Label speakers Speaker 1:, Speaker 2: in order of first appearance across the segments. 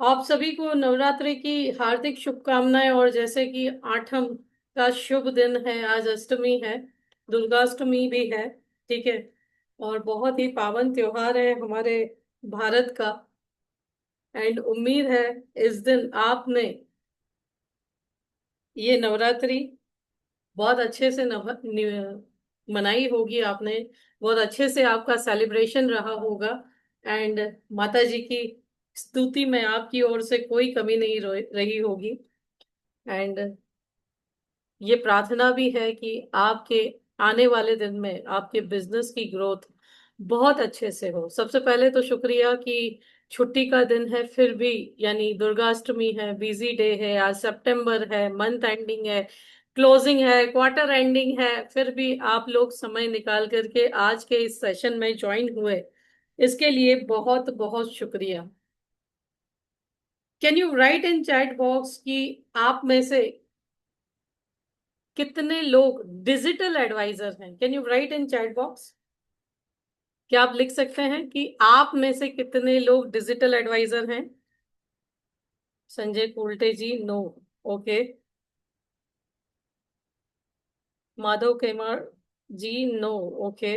Speaker 1: आप सभी को नवरात्रि की हार्दिक शुभकामनाएं। और जैसे कि आठम का शुभ दिन है, आज अष्टमी है, दुर्गाष्टमी भी है। ठीक है। और बहुत ही पावन त्योहार है हमारे भारत का। एंड उम्मीद है इस दिन आपने ये नवरात्रि बहुत अच्छे से मनाई होगी आपने। बहुत अच्छे से आपका सेलिब्रेशन रहा होगा। एंड माता जी की स्तुति में आपकी ओर से कोई कमी नहीं रही होगी। एंड ये प्रार्थना भी है कि आपके आने वाले दिन में आपके बिजनेस की ग्रोथ बहुत अच्छे से हो। सबसे पहले तो शुक्रिया कि छुट्टी का दिन है फिर भी, यानी दुर्गाष्टमी है, बिजी डे है, आज सितंबर है, मंथ एंडिंग है, क्लोजिंग है, क्वार्टर एंडिंग है, फिर भी आप लोग समय निकाल करके आज के इस सेशन में ज्वाइन हुए, इसके लिए बहुत बहुत शुक्रिया। Can you write in chat box कि आप में से कितने लोग डिजिटल एडवाइजर हैं? Can you write in chat box? क्या आप लिख सकते हैं कि आप में से कितने लोग डिजिटल एडवाइजर हैं? Sanjay Kulte ji, no. Okay. Madhav Kemar ji, no. Okay.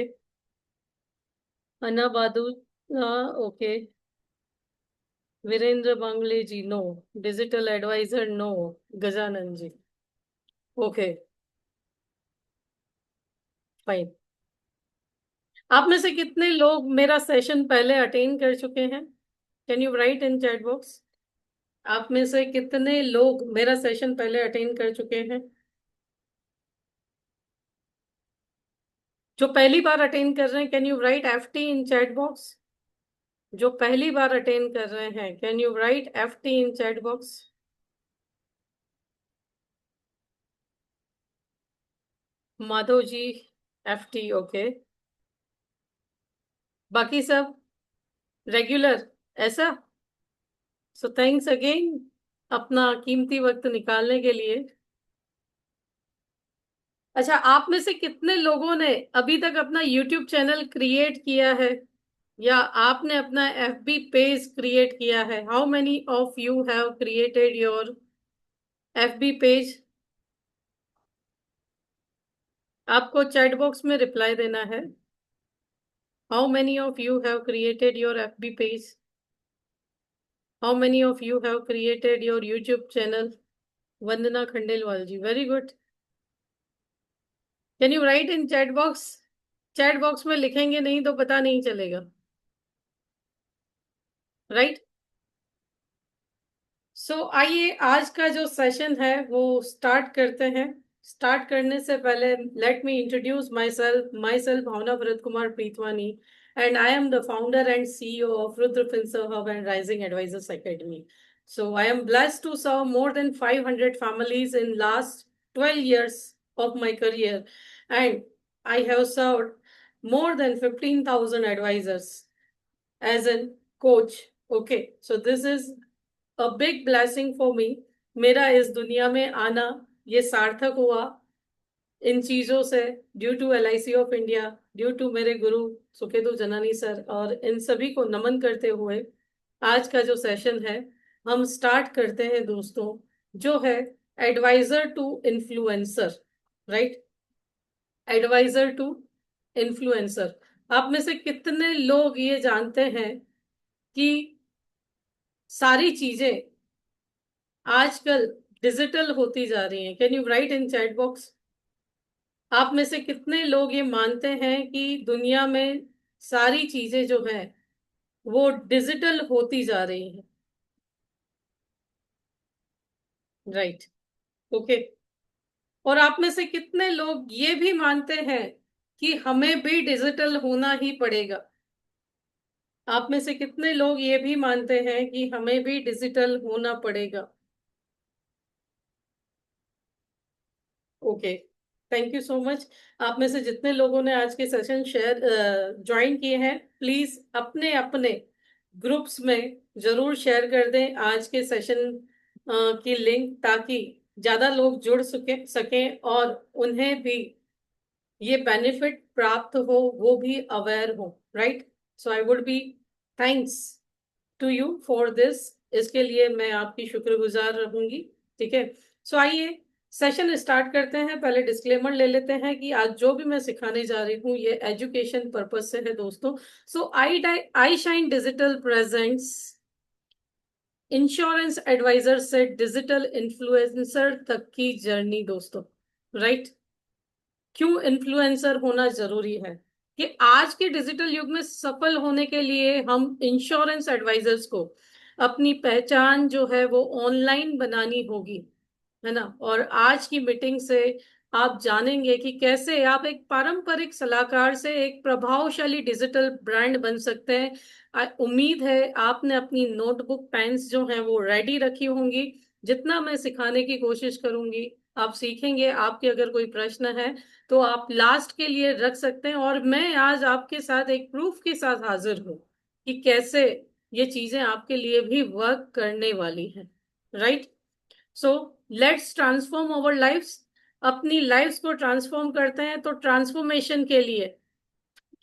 Speaker 1: Anna Badu, okay. Virendra Bangle ji, no. Digital advisor, no. Gajanan ji, okay, fine. आप में से कितने लोग मेरा सेशन पहले अटेंड कर चुके हैं? Can you write in chat box? आप में से कितने लोग मेरा सेशन पहले अटेंड कर चुके हैं? जो पहली बार अटेंड कर रहे हैं, can you write FT in chat box? जो पहली बार अटेंड कर रहे हैं, can you write FT in chat box? Madhav ji, FT, okay. बाकी सब रेगुलर, ऐसा? सो थैंक्स अगेन अपना कीमती वक्त निकालने के लिए। अच्छा, आप में से कितने लोगों ने अभी तक अपना यूट्यूब चैनल क्रिएट किया है, या आपने अपना FB पेज क्रिएट किया है? How many of you have created your FB page? आपको चैट बॉक्स में रिप्लाई देना है। How many of you have created your FB page? How many of you have created your YouTube channel? Vandana Khandelwal ji, very good. Can you write in chat box? Chat box में लिखेंगे नहीं तो पता नहीं चलेगा, राइट? आइए आज का जो सेशन है वो स्टार्ट करते हैं। स्टार्ट करने से पहले let me introduce my self Bhavna Bharat Kumar Preetwani, and I am the founder and CEO of Rudra Finserv hub and rising advisors academy. So I am blessed to serve more than 500 families in last 12 years of my career, and I have served more than 15,000 advisors as a coach. Okay, so this is a big blessing for me. मेरा इस दुनिया में आना ये सार्थक हुआ इन चीजों से, due to LIC of India, due to मेरे गुरु सुखेतु जनानी सर, और इन सभी को नमन करते हुए आज का जो सेशन है हम स्टार्ट करते हैं दोस्तों, जो है advisor to influencer, right? Advisor to influencer. आप में से कितने लोग ये जानते हैं कि सारी चीजें आजकल डिजिटल होती जा रही हैं? Can you write in chat box? आप में से कितने लोग ये मानते हैं कि दुनिया में सारी चीजें जो हैं वो डिजिटल होती जा रही हैं, राइट? ओके। और आप में से कितने लोग ये भी मानते हैं कि हमें भी डिजिटल होना ही पड़ेगा? आप में से कितने लोग ये भी मानते हैं कि हमें भी डिजिटल होना पड़ेगा? Okay, thank you so much. आप में से जितने लोगों ने आज के सेशन शेयर ज्वाइन किए हैं, प्लीज अपने अपने ग्रुप्स में जरूर शेयर कर दें आज के सेशन की लिंक, ताकि ज्यादा लोग जुड़ सकें और उन्हें भी ये बेनिफिट प्राप्त हो, वो भी अवेयर हो, right? So I would be thanks to you for this इसके लिए मैं आपकी शुक्रगुजार रहूंगी। ठीक है, सो आइए सेशन स्टार्ट करते हैं। पहले डिस्क्लेमर ले लेते हैं कि आज जो भी मैं सिखाने जा रही हूँ ये एजुकेशन पर्पज से है दोस्तों। So I shine digital presents insurance advisor से डिजिटल इन्फ्लुएंसर तक की जर्नी दोस्तों। राइट, क्यों इन्फ्लुएंसर होना जरूरी है कि आज के डिजिटल युग में सफल होने के लिए हम इंश्योरेंस एडवाइजर्स को अपनी पहचान जो है वो ऑनलाइन बनानी होगी, है ना। और आज की मीटिंग से आप जानेंगे कि कैसे आप एक पारंपरिक सलाहकार से एक प्रभावशाली डिजिटल ब्रांड बन सकते हैं। उम्मीद है आपने अपनी नोटबुक पेन्स जो हैं वो रेडी रखी होंगी। जितना मैं सिखाने की कोशिश करूंगी आप सीखेंगे। आपके अगर कोई प्रश्न है तो आप लास्ट के लिए रख सकते हैं। और मैं आज आपके साथ एक प्रूफ के साथ हाजिर हूं कि कैसे ये चीजें आपके लिए भी वर्क करने वाली हैं। Right, so let's transform our lifes. अपनी लाइफ्स को ट्रांसफॉर्म करते हैं तो ट्रांसफॉर्मेशन के लिए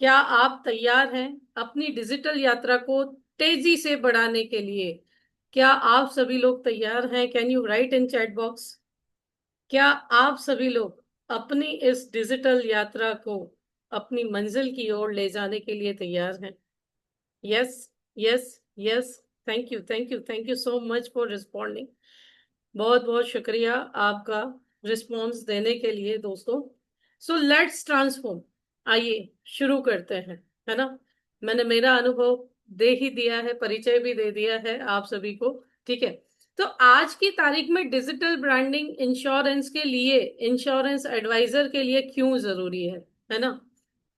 Speaker 1: क्या आप तैयार हैं अपनी डिजिटल यात्रा को तेजी से बढ़ाने के लिए? क्या आप सभी लोग तैयार हैं? Can you write in chat box? क्या आप सभी लोग अपनी इस डिजिटल यात्रा को अपनी मंजिल की ओर ले जाने के लिए तैयार हैं? Yes, yes, yes. Thank you, thank you, thank you so much for responding. बहुत बहुत शुक्रिया आपका रिस्पॉन्स देने के लिए दोस्तों। सो लेट्स ट्रांसफॉर्म। आइए शुरू करते हैं, है ना। मैंने मेरा अनुभव दे ही दिया है, परिचय भी दे दिया है आप सभी को। ठीक है, तो आज की तारीख में डिजिटल ब्रांडिंग इंश्योरेंस के लिए, इंश्योरेंस एडवाइजर के लिए क्यों जरूरी है ना।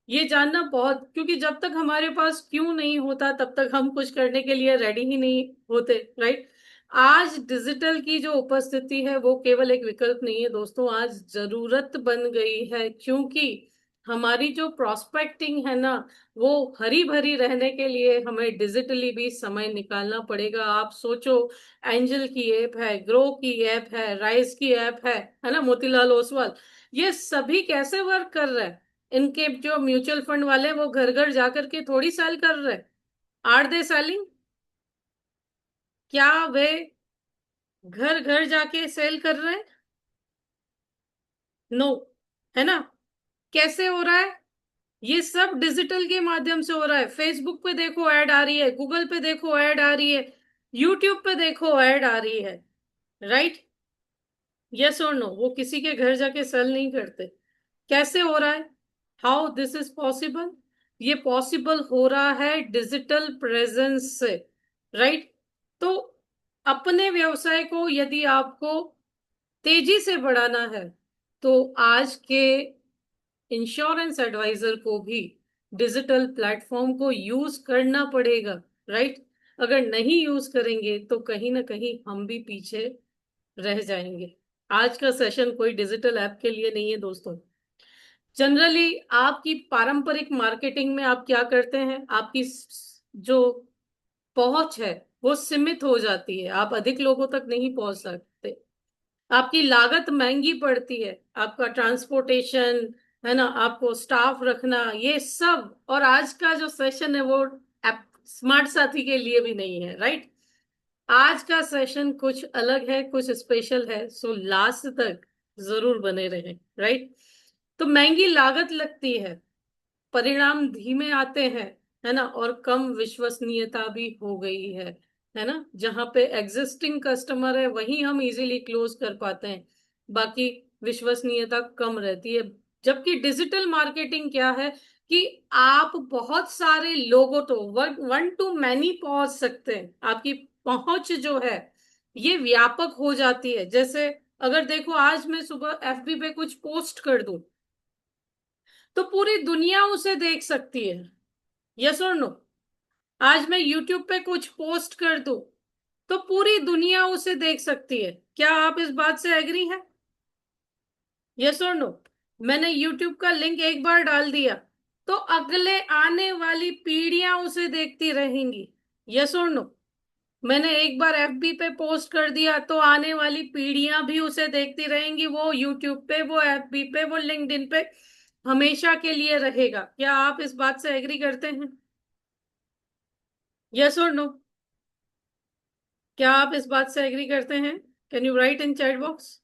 Speaker 1: ये जानना बहुत, क्योंकि जब तक हमारे पास क्यों नहीं होता तब तक हम कुछ करने के लिए रेडी ही नहीं होते। राइट, आज डिजिटल की जो उपस्थिति है वो केवल एक विकल्प नहीं है दोस्तों, आज जरूरत बन गई है। क्योंकि हमारी जो प्रोस्पेक्टिंग है ना वो हरी भरी रहने के लिए हमें डिजिटली भी समय निकालना पड़ेगा। आप सोचो, एंजल की ऐप है, ग्रो की ऐप है, राइज की ऐप है ना, मोतीलाल ओसवाल, ये सभी कैसे वर्क कर रहे हैं? इनके जो म्यूचुअल फंड वाले हैं वो घर घर जाकर के थोड़ी सेल कर रहे हैं। Are they selling? क्या वे घर घर जाके सेल कर रहे हैं? नो, है ना। कैसे हो रहा है? ये सब डिजिटल के माध्यम से हो रहा है। फेसबुक पे देखो ऐड आ रही है, गूगल पे देखो ऐड आ रही है, यूट्यूब पे देखो ऐड आ रही है। राइट, यस और नो? वो किसी के घर जाके सेल नहीं करते। कैसे हो रहा है? How this is possible? ये पॉसिबल हो रहा है डिजिटल प्रेजेंस से। राइट, तो अपने व्यवसाय को यदि आपको तेजी से बढ़ाना है तो आज के इंश्योरेंस एडवाइजर को भी डिजिटल प्लेटफॉर्म को यूज करना पड़ेगा। राइट, अगर नहीं यूज करेंगे तो कहीं ना कहीं हम भी पीछे रह जाएंगे। आज का सेशन कोई डिजिटल ऐप के लिए नहीं है दोस्तों। जनरली आपकी पारंपरिक मार्केटिंग में आप क्या करते हैं? आपकी जो पहुंच है वो सीमित हो जाती है, आप अधिक लोगों तक नहीं पहुंच सकते। आपकी लागत महंगी पड़ती है, आपका ट्रांसपोर्टेशन, है ना, आपको स्टाफ रखना, ये सब। और आज का जो सेशन है वो स्मार्ट साथी के लिए भी नहीं है। राइट, आज का सेशन कुछ अलग है, कुछ स्पेशल है, सो लास्ट तक जरूर बने रहें। राइट, तो महंगी लागत लगती है, परिणाम धीमे आते हैं, है ना, और कम विश्वसनीयता भी हो गई है ना। जहां पे एग्जिस्टिंग कस्टमर है वहीं हम इजीली क्लोज कर पाते हैं, बाकी विश्वसनीयता कम रहती है। जबकि डिजिटल मार्केटिंग क्या है कि आप बहुत सारे लोगों तो वन टू मैनी पहुंच सकते हैं। आपकी पहुंच जो है ये व्यापक हो जाती है। जैसे अगर देखो, आज मैं सुबह एफबी पे कुछ पोस्ट कर दूं तो पूरी दुनिया उसे देख सकती है। यस और नो? आज मैं यूट्यूब पे कुछ पोस्ट कर दूं तो पूरी दुनिया उसे देख सकती है। क्या आप इस बात से एग्री हैं? यस और नो? मैंने यूट्यूब का लिंक एक बार डाल दिया तो अगले आने वाली पीढ़ियां उसे देखती रहेंगी। यस और नो? मैंने एक बार एफबी पे पोस्ट कर दिया तो आने वाली पीढ़ियां भी उसे देखती रहेंगी। वो यूट्यूब पे, वो एफबी पे, वो लिंक्डइन पे हमेशा के लिए रहेगा। क्या आप इस बात से एग्री करते हैं? यस और नो? क्या आप इस बात से एग्री करते हैं? Can you write in chat box?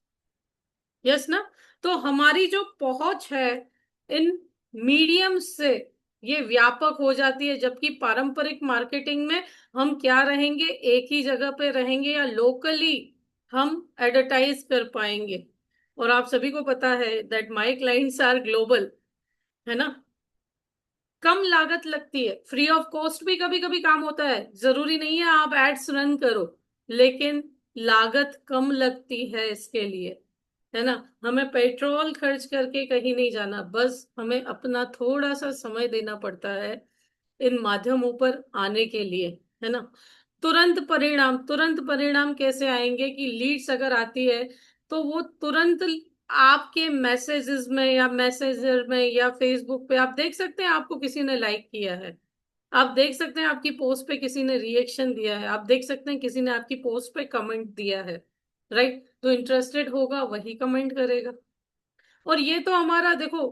Speaker 1: Yes ना? तो हमारी जो पहुंच है इन मीडियम से ये व्यापक हो जाती है, जबकि पारंपरिक मार्केटिंग में हम क्या रहेंगे, एक ही जगह पे रहेंगे या लोकली हम एडवर्टाइज कर पाएंगे। और आप सभी को पता है that my clients are global, है ना? कम लागत लगती है, फ्री ऑफ कॉस्ट भी कभी कभी काम होता है, जरूरी नहीं है आप एड्स रन करो, लेकिन लागत कम लगती है इसके लिए, है ना? हमें पेट्रोल खर्च करके कहीं नहीं जाना, बस हमें अपना थोड़ा सा समय देना पड़ता है इन माध्यमों पर आने के लिए, है ना? तुरंत परिणाम कैसे आएंगे कि लीड्स अगर आती है तो वो तुरंत आपके मैसेजेस में या मैसेजर में या फेसबुक पे आप देख सकते हैं आपको किसी ने लाइक किया है, आप देख सकते हैं आपकी पोस्ट पे किसी ने रिएक्शन दिया है, आप देख सकते हैं किसी ने आपकी पोस्ट पे कमेंट दिया है, राइट? तो इंटरेस्टेड होगा वही कमेंट करेगा। और ये तो हमारा देखो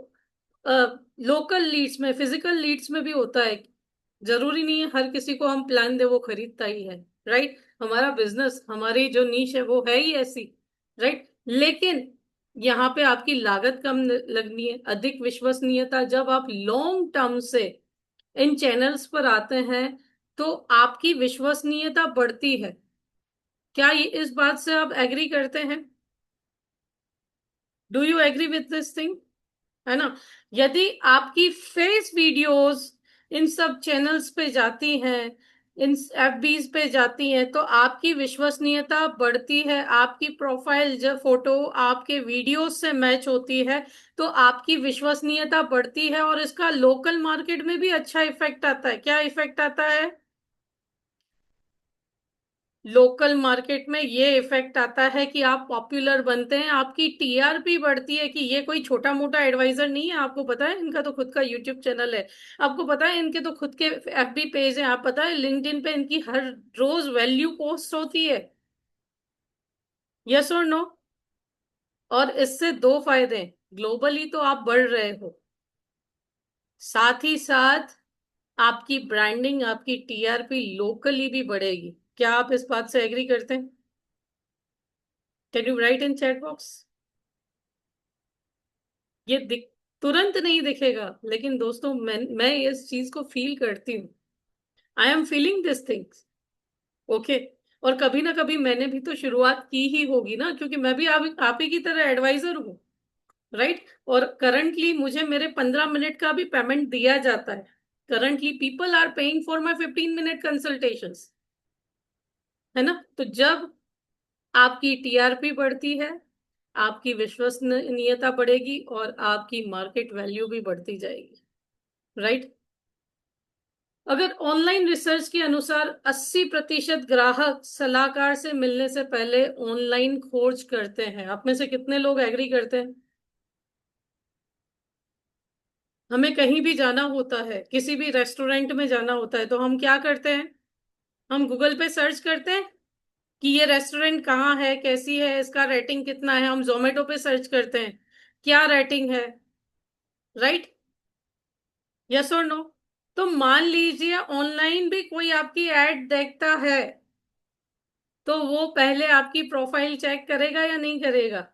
Speaker 1: लोकल लीड्स में, फिजिकल लीड्स में भी होता है। जरूरी नहीं है हर किसी को हम प्लान दे वो खरीदता ही है, राइट? हमारा बिजनेस, हमारी जो नीश है वो है ही ऐसी, राइट? लेकिन यहाँ पे आपकी लागत कम लगनी है, अधिक विश्वसनीयता, जब आप लॉन्ग टर्म से इन चैनल्स पर आते हैं तो आपकी विश्वसनीयता बढ़ती है। क्या ये इस बात से आप एग्री करते हैं? Do you agree with this thing? है ना? यदि आपकी फेस वीडियोस इन सब चैनल्स पे जाती हैं, इन एफबीज पे जाती हैं, तो आपकी विश्वसनीयता बढ़ती है, आपकी प्रोफाइल जब फोटो आपके वीडियोस से मैच होती है तो आपकी विश्वसनीयता बढ़ती है, और इसका लोकल मार्केट में भी अच्छा इफेक्ट आता है। क्या इफेक्ट आता है? लोकल मार्केट में ये इफेक्ट आता है कि आप पॉपुलर बनते हैं, आपकी टीआरपी बढ़ती है, कि ये कोई छोटा मोटा एडवाइजर नहीं है, आपको पता है इनका तो खुद का यूट्यूब चैनल है, आपको पता है इनके तो खुद के एफबी पेज हैं, आप पता है लिंक्डइन पे इनकी हर रोज वैल्यू पोस्ट होती है। यस और नो? और इससे दो फायदे हैं, ग्लोबली तो आप बढ़ रहे हो, साथ ही साथ आपकी ब्रांडिंग, आपकी टीआरपी लोकली भी बढ़ेगी। क्या आप इस बात से एग्री करते हैं? Can you write in chat box? ये दिख तुरंत नहीं दिखेगा, लेकिन दोस्तों मैं इस चीज को फील करती हूँ, I am feeling this things. Okay. और कभी ना कभी मैंने भी तो शुरुआत की ही होगी ना, क्योंकि मैं भी आप ही की तरह एडवाइजर हूँ, राइट? और करंटली मुझे मेरे 15 मिनट का भी पेमेंट दिया जाता है। Currently people are paying for my 15 minute consultations, है ना? तो जब आपकी टीआरपी बढ़ती है, आपकी विश्वसनीयता बढ़ेगी और आपकी मार्केट वैल्यू भी बढ़ती जाएगी, राइट? अगर ऑनलाइन रिसर्च के अनुसार 80% ग्राहक सलाहकार से मिलने से पहले ऑनलाइन खोज करते हैं, आप में से कितने लोग एग्री करते हैं? हमें कहीं भी जाना होता है, किसी भी रेस्टोरेंट में जाना होता है, तो हम क्या करते हैं? हम गूगल पे सर्च करते हैं कि ये रेस्टोरेंट कहाँ है, कैसी है, इसका रेटिंग कितना है। हम जोमेटो पे सर्च करते हैं क्या रेटिंग है, राइट? यस और नो? तो मान लीजिए ऑनलाइन भी कोई आपकी एड देखता है, तो वो पहले आपकी प्रोफाइल चेक करेगा या नहीं करेगा?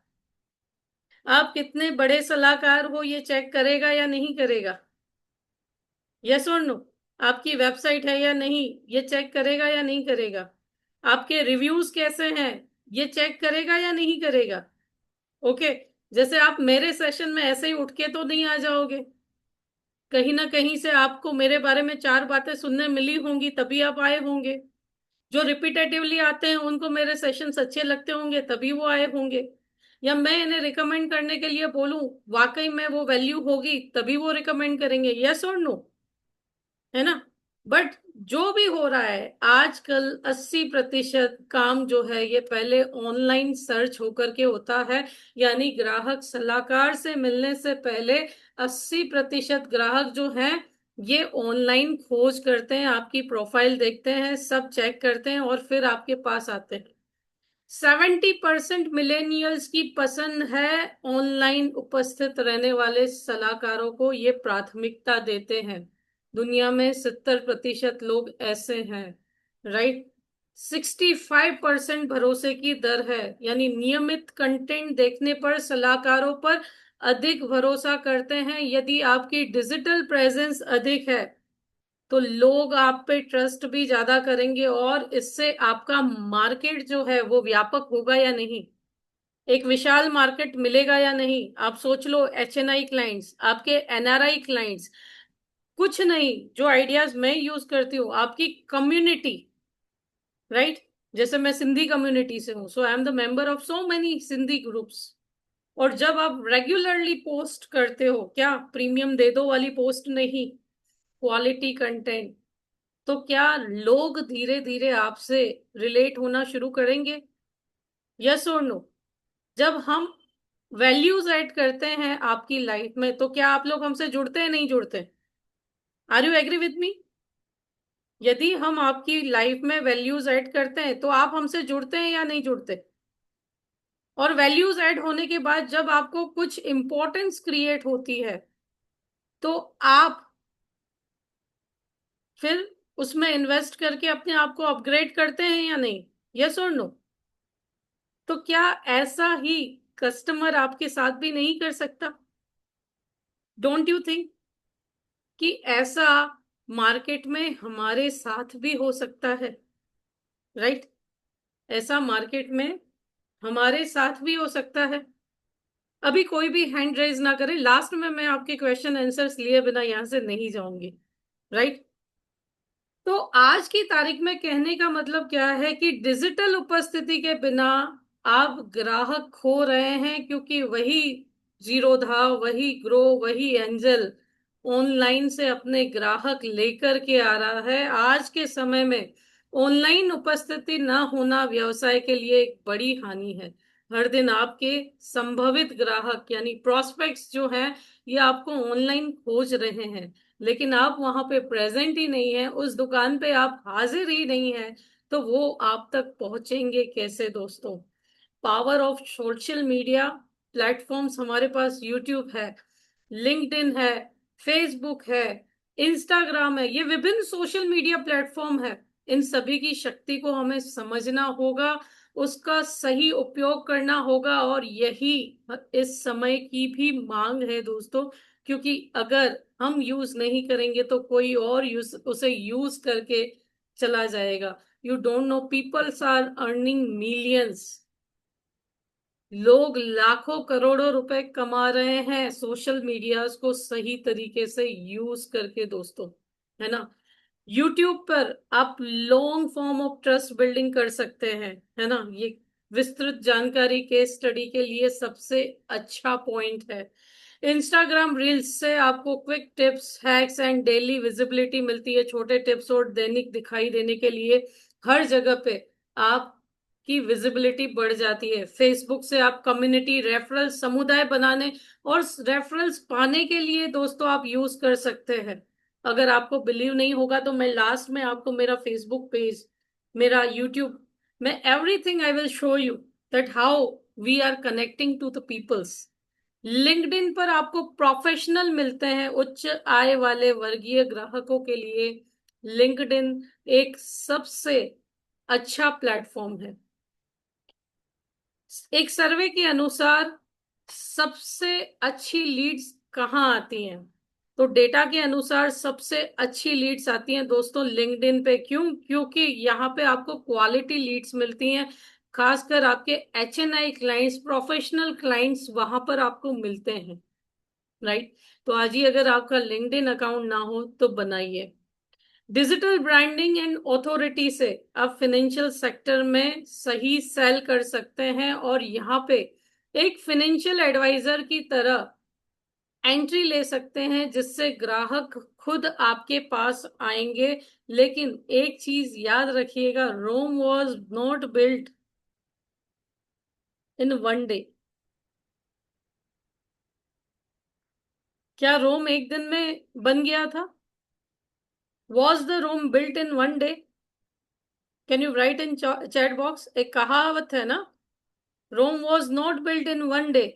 Speaker 1: आप कितने बड़े सलाहकार हो ये चेक करेगा या नहीं करेगा? यस और नो? आपकी वेबसाइट है या नहीं ये चेक करेगा या नहीं करेगा? आपके रिव्यूज कैसे हैं ये चेक करेगा या नहीं करेगा? ओके। जैसे आप मेरे सेशन में ऐसे ही उठ के तो नहीं आ जाओगे, कहीं ना कहीं से आपको मेरे बारे में चार बातें सुनने मिली होंगी तभी आप आए होंगे। जो रिपीटेटिवली आते हैं उनको मेरे सेशंस अच्छे लगते होंगे तभी वो आए होंगे, या मैं इन्हें रिकमेंड करने के लिए बोलूं, वाकई में वो वैल्यू होगी तभी वो रिकमेंड करेंगे। यस और नो? है ना? बट जो भी हो रहा है आजकल, 80% काम जो है ये पहले ऑनलाइन सर्च होकर के होता है, यानी ग्राहक सलाहकार से मिलने से पहले 80% ग्राहक जो हैं ये ऑनलाइन खोज करते हैं, आपकी प्रोफाइल देखते हैं, सब चेक करते हैं और फिर आपके पास आते हैं। 70% मिलेनियल्स की पसंद है ऑनलाइन उपस्थित रहने वाले सलाहकारों को, ये प्राथमिकता देते हैं। दुनिया में 70% लोग ऐसे हैं, राइट? 65% भरोसे की दर है, यानी नियमित कंटेंट देखने पर सलाहकारों पर अधिक भरोसा करते हैं। यदि आपकी डिजिटल प्रेजेंस अधिक है तो लोग आप पे ट्रस्ट भी ज्यादा करेंगे, और इससे आपका मार्केट जो है वो व्यापक होगा या नहीं, एक विशाल मार्केट मिलेगा या नहीं। आप सोच लो, HNI क्लाइंट्स, आपके NRI क्लाइंट्स, कुछ नहीं, जो आइडियाज मैं यूज करती हूँ, आपकी कम्युनिटी, राइट। जैसे मैं सिंधी कम्युनिटी से हूँ, so I am the member of so many Sindhi groups. और जब आप रेगुलरली पोस्ट करते हो, क्या प्रीमियम दे दो वाली पोस्ट नहीं, क्वालिटी कंटेंट, तो क्या लोग धीरे धीरे आपसे रिलेट होना शुरू करेंगे? यस और नो? जब हम वैल्यूज ऐड करते हैं आपकी लाइफ में, तो क्या आप लोग हमसे जुड़ते हैं, नहीं जुड़ते? Are you agree with me? यदि हम आपकी लाइफ में वैल्यूज ऐड करते हैं तो आप हमसे जुड़ते हैं या नहीं जुड़ते? और वैल्यूज ऐड होने के बाद जब आपको कुछ इंपॉर्टेंस क्रिएट होती है, तो आप फिर उसमें इन्वेस्ट करके अपने आप को अपग्रेड करते हैं या नहीं? यस और नो? तो क्या ऐसा ही कस्टमर आपके साथ भी नहीं कर सकता? डोंट यू थिंक कि ऐसा मार्केट में हमारे साथ भी हो सकता है? राइट? ऐसा मार्केट में हमारे साथ भी हो सकता है। अभी कोई भी हैंड रेज ना करे, लास्ट में मैं आपके क्वेश्चन आंसर्स लिए बिना यहां से नहीं जाऊंगी, राइट। तो आज की तारीख में कहने का मतलब क्या है कि डिजिटल उपस्थिति के बिना आप ग्राहक खो रहे हैं, क्योंकि वही जीरोधा, वही ग्रो, वही एंजल ऑनलाइन से अपने ग्राहक लेकर के आ रहा है। आज के समय में ऑनलाइन उपस्थिति न होना व्यवसाय के लिए एक बड़ी हानि है। हर दिन आपके संभावित ग्राहक यानी प्रोस्पेक्ट्स जो हैं, ये आपको ऑनलाइन खोज रहे हैं, लेकिन आप वहां पे प्रेजेंट ही नहीं है, उस दुकान पे आप हाजिर ही नहीं है, तो वो आप तक पहुंचेंगे कैसे दोस्तों? Power of social media platforms हमारे पास यूट्यूब है, लिंक्डइन है, फेसबुक है, इंस्टाग्राम है, ये विभिन्न सोशल मीडिया प्लेटफॉर्म है। इन सभी की शक्ति को हमें समझना होगा, उसका सही उपयोग करना होगा, और यही इस समय की भी मांग है दोस्तों। क्योंकि अगर हम यूज नहीं करेंगे तो कोई और उसे यूज करके चला जाएगा। You don't know, peoples are earning millions, लोग लाखों करोड़ों रुपए कमा रहे हैं सोशल मीडिया को सही तरीके से यूज करके दोस्तों, है ना। यूट्यूब पर आप long form of trust building कर सकते हैं, है ना। ये विस्तृत जानकारी केस स्टडी के लिए सबसे अच्छा पॉइंट है। इंस्टाग्राम रील्स से आपको quick tips, hacks and daily visibility मिलती है। छोटे टिप्स और दैनिक दिखाई देने के लिए हर जगह पे आप की विजिबिलिटी बढ़ जाती है। फेसबुक से आप कम्युनिटी, रेफरल, समुदाय बनाने और रेफरल्स पाने के लिए दोस्तों आप यूज कर सकते हैं। अगर आपको बिलीव नहीं होगा तो मैं लास्ट में आपको मेरा फेसबुक पेज, मेरा यूट्यूब में everything I will show you that how we are connecting to the peoples. LinkedIn पर आपको प्रोफेशनल मिलते हैं, उच्च आय वाले वर्गीय ग्राहकों के लिए लिंक्डइन एक सबसे अच्छा प्लेटफॉर्म है। एक सर्वे के अनुसार सबसे अच्छी लीड्स कहाँ आती हैं? तो डेटा के अनुसार सबसे अच्छी लीड्स आती हैं दोस्तों लिंक्डइन पे। क्यों? क्योंकि यहाँ पे आपको क्वालिटी लीड्स मिलती हैं, खासकर आपके HNI क्लाइंट्स, प्रोफेशनल क्लाइंट्स वहां पर आपको मिलते हैं, राइट। तो आज ही अगर आपका लिंक्डइन अकाउंट ना हो तो बनाइए। डिजिटल ब्रांडिंग एंड ऑथोरिटी से आप फाइनेंशियल सेक्टर में सही सेल कर सकते हैं, और यहाँ पे एक फाइनेंशियल एडवाइजर की तरह एंट्री ले सकते हैं, जिससे ग्राहक खुद आपके पास आएंगे। लेकिन एक चीज याद रखिएगा, Rome was not built in one day. क्या रोम एक दिन में बन गया था? Was the Rome built in one day? Can you write in chat box? एक कहावत है ना, Rome was not built in one day,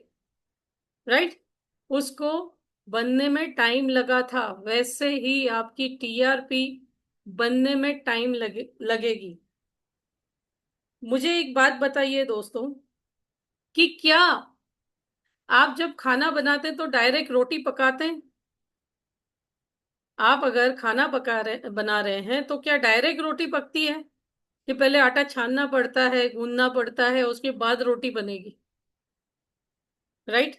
Speaker 1: right. उसको बनने में टाइम लगा था, वैसे ही आपकी TRP बनने में टाइम लगेगी। मुझे एक बात बताइए दोस्तों, कि क्या आप जब खाना बनाते हैं तो डायरेक्ट रोटी पकाते हैं? आप अगर खाना बना रहे हैं तो क्या डायरेक्ट रोटी पकती है, कि पहले आटा छानना पड़ता है, गूंदना पड़ता है, उसके बाद रोटी बनेगी? Right?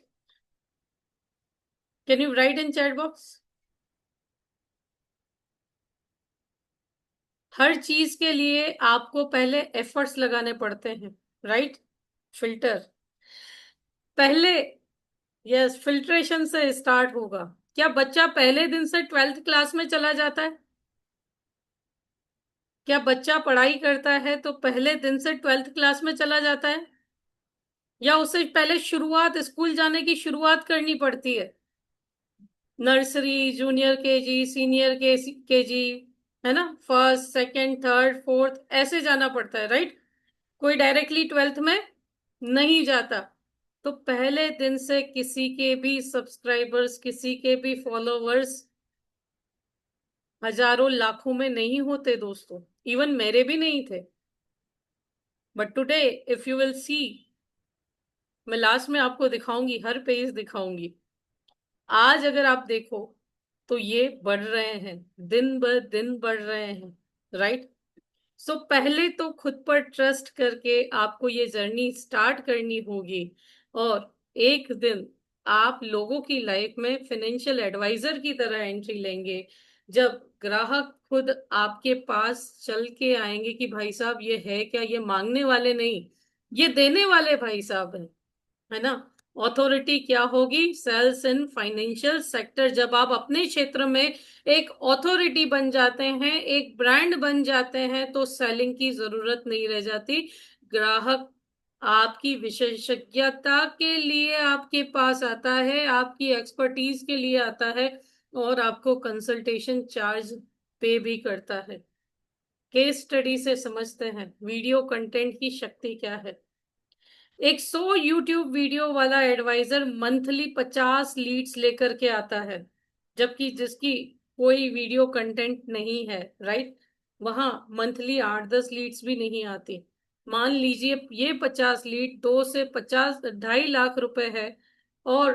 Speaker 1: Can you write in chat box? हर चीज के लिए आपको पहले एफर्ट्स लगाने पड़ते हैं। राइट? फिल्टर पहले, यस, फिल्ट्रेशन से स्टार्ट होगा। क्या बच्चा पहले दिन से 12th क्लास में चला जाता है? क्या बच्चा पढ़ाई करता है तो पहले दिन से 12th क्लास में चला जाता है, या उससे पहले शुरुआत, स्कूल जाने की शुरुआत करनी पड़ती है? Nursery, junior KG, senior KG, है ना, फर्स्ट सेकंड थर्ड फोर्थ, ऐसे जाना पड़ता है। राइट? कोई डायरेक्टली 12th में नहीं जाता। तो पहले दिन से किसी के भी सब्सक्राइबर्स, किसी के भी फॉलोवर्स हजारों लाखों में नहीं होते दोस्तों। इवन मेरे भी नहीं थे। But today if you will see, मैं लास्ट में आपको दिखाऊंगी, हर पेज दिखाऊंगी। आज अगर आप देखो तो ये बढ़ रहे हैं, दिन ब दिन बढ़ रहे हैं। राइट? सो पहले तो खुद पर ट्रस्ट करके आपको ये जर्नी स्टार्ट करनी होगी। और एक दिन आप लोगों की लाइफ में फाइनेंशियल एडवाइजर की तरह एंट्री लेंगे, जब ग्राहक खुद आपके पास चल के आएंगे कि भाई साहब ये है क्या, ये मांगने वाले नहीं, ये देने वाले भाई साहब हैं, है ना। ऑथोरिटी क्या होगी? Sales in financial sector. जब आप अपने क्षेत्र में एक ऑथोरिटी बन जाते हैं, एक ब्रांड बन जाते हैं, तो सेलिंग की जरूरत नहीं रह जाती। ग्राहक आपकी विशेषज्ञता के लिए आपके पास आता है, आपकी एक्सपर्टीज के लिए आता है, और आपको कंसल्टेशन चार्ज पे भी करता है। केस स्टडी से समझते हैं वीडियो कंटेंट की शक्ति क्या है। एक 100 यूट्यूब वीडियो वाला एडवाइजर मंथली 50 लीड्स लेकर के आता है, जबकि जिसकी कोई वीडियो कंटेंट नहीं है, राइट, वहां मंथली 8-10 लीड्स भी नहीं आती। मान लीजिए ये 50 लीड 2 से 50, 2.5 लाख रुपए है, और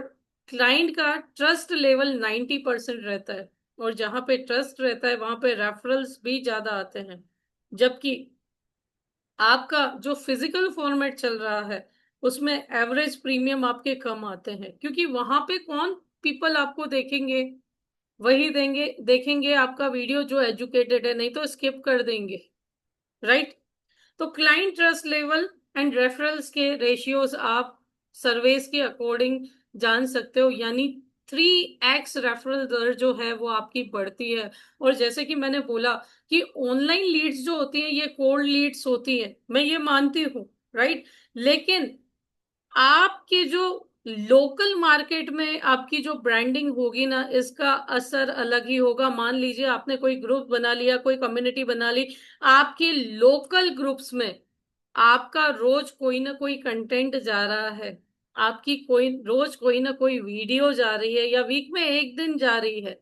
Speaker 1: क्लाइंट का ट्रस्ट लेवल 90% रहता है, और जहां पे ट्रस्ट रहता है वहां पे रेफरल्स भी ज्यादा आते हैं। जबकि आपका जो फिजिकल फॉर्मेट चल रहा है उसमें एवरेज प्रीमियम आपके कम आते हैं, क्योंकि वहां पे कौन पीपल आपको देखेंगे? वही देखेंगे आपका वीडियो जो एजुकेटेड है, नहीं तो स्किप कर देंगे। राइट? तो client trust level and referrals के रेशियोज आप सर्वेस के अकॉर्डिंग जान सकते हो, यानी 3x रेफरल दर जो है वो आपकी बढ़ती है। और जैसे कि मैंने बोला कि ऑनलाइन लीड्स जो होती हैं ये कोल्ड लीड्स होती हैं, मैं ये मानती हूँ। राइट? लेकिन आपके जो लोकल मार्केट में आपकी जो ब्रांडिंग होगी ना, इसका असर अलग ही होगा। मान लीजिए आपने कोई ग्रुप बना लिया, कोई कम्युनिटी बना ली, आपके लोकल ग्रुप्स में आपका रोज कोई ना कोई कंटेंट जा रहा है, आपकी कोई रोज कोई ना कोई वीडियो जा रही है, या वीक में एक दिन जा रही है,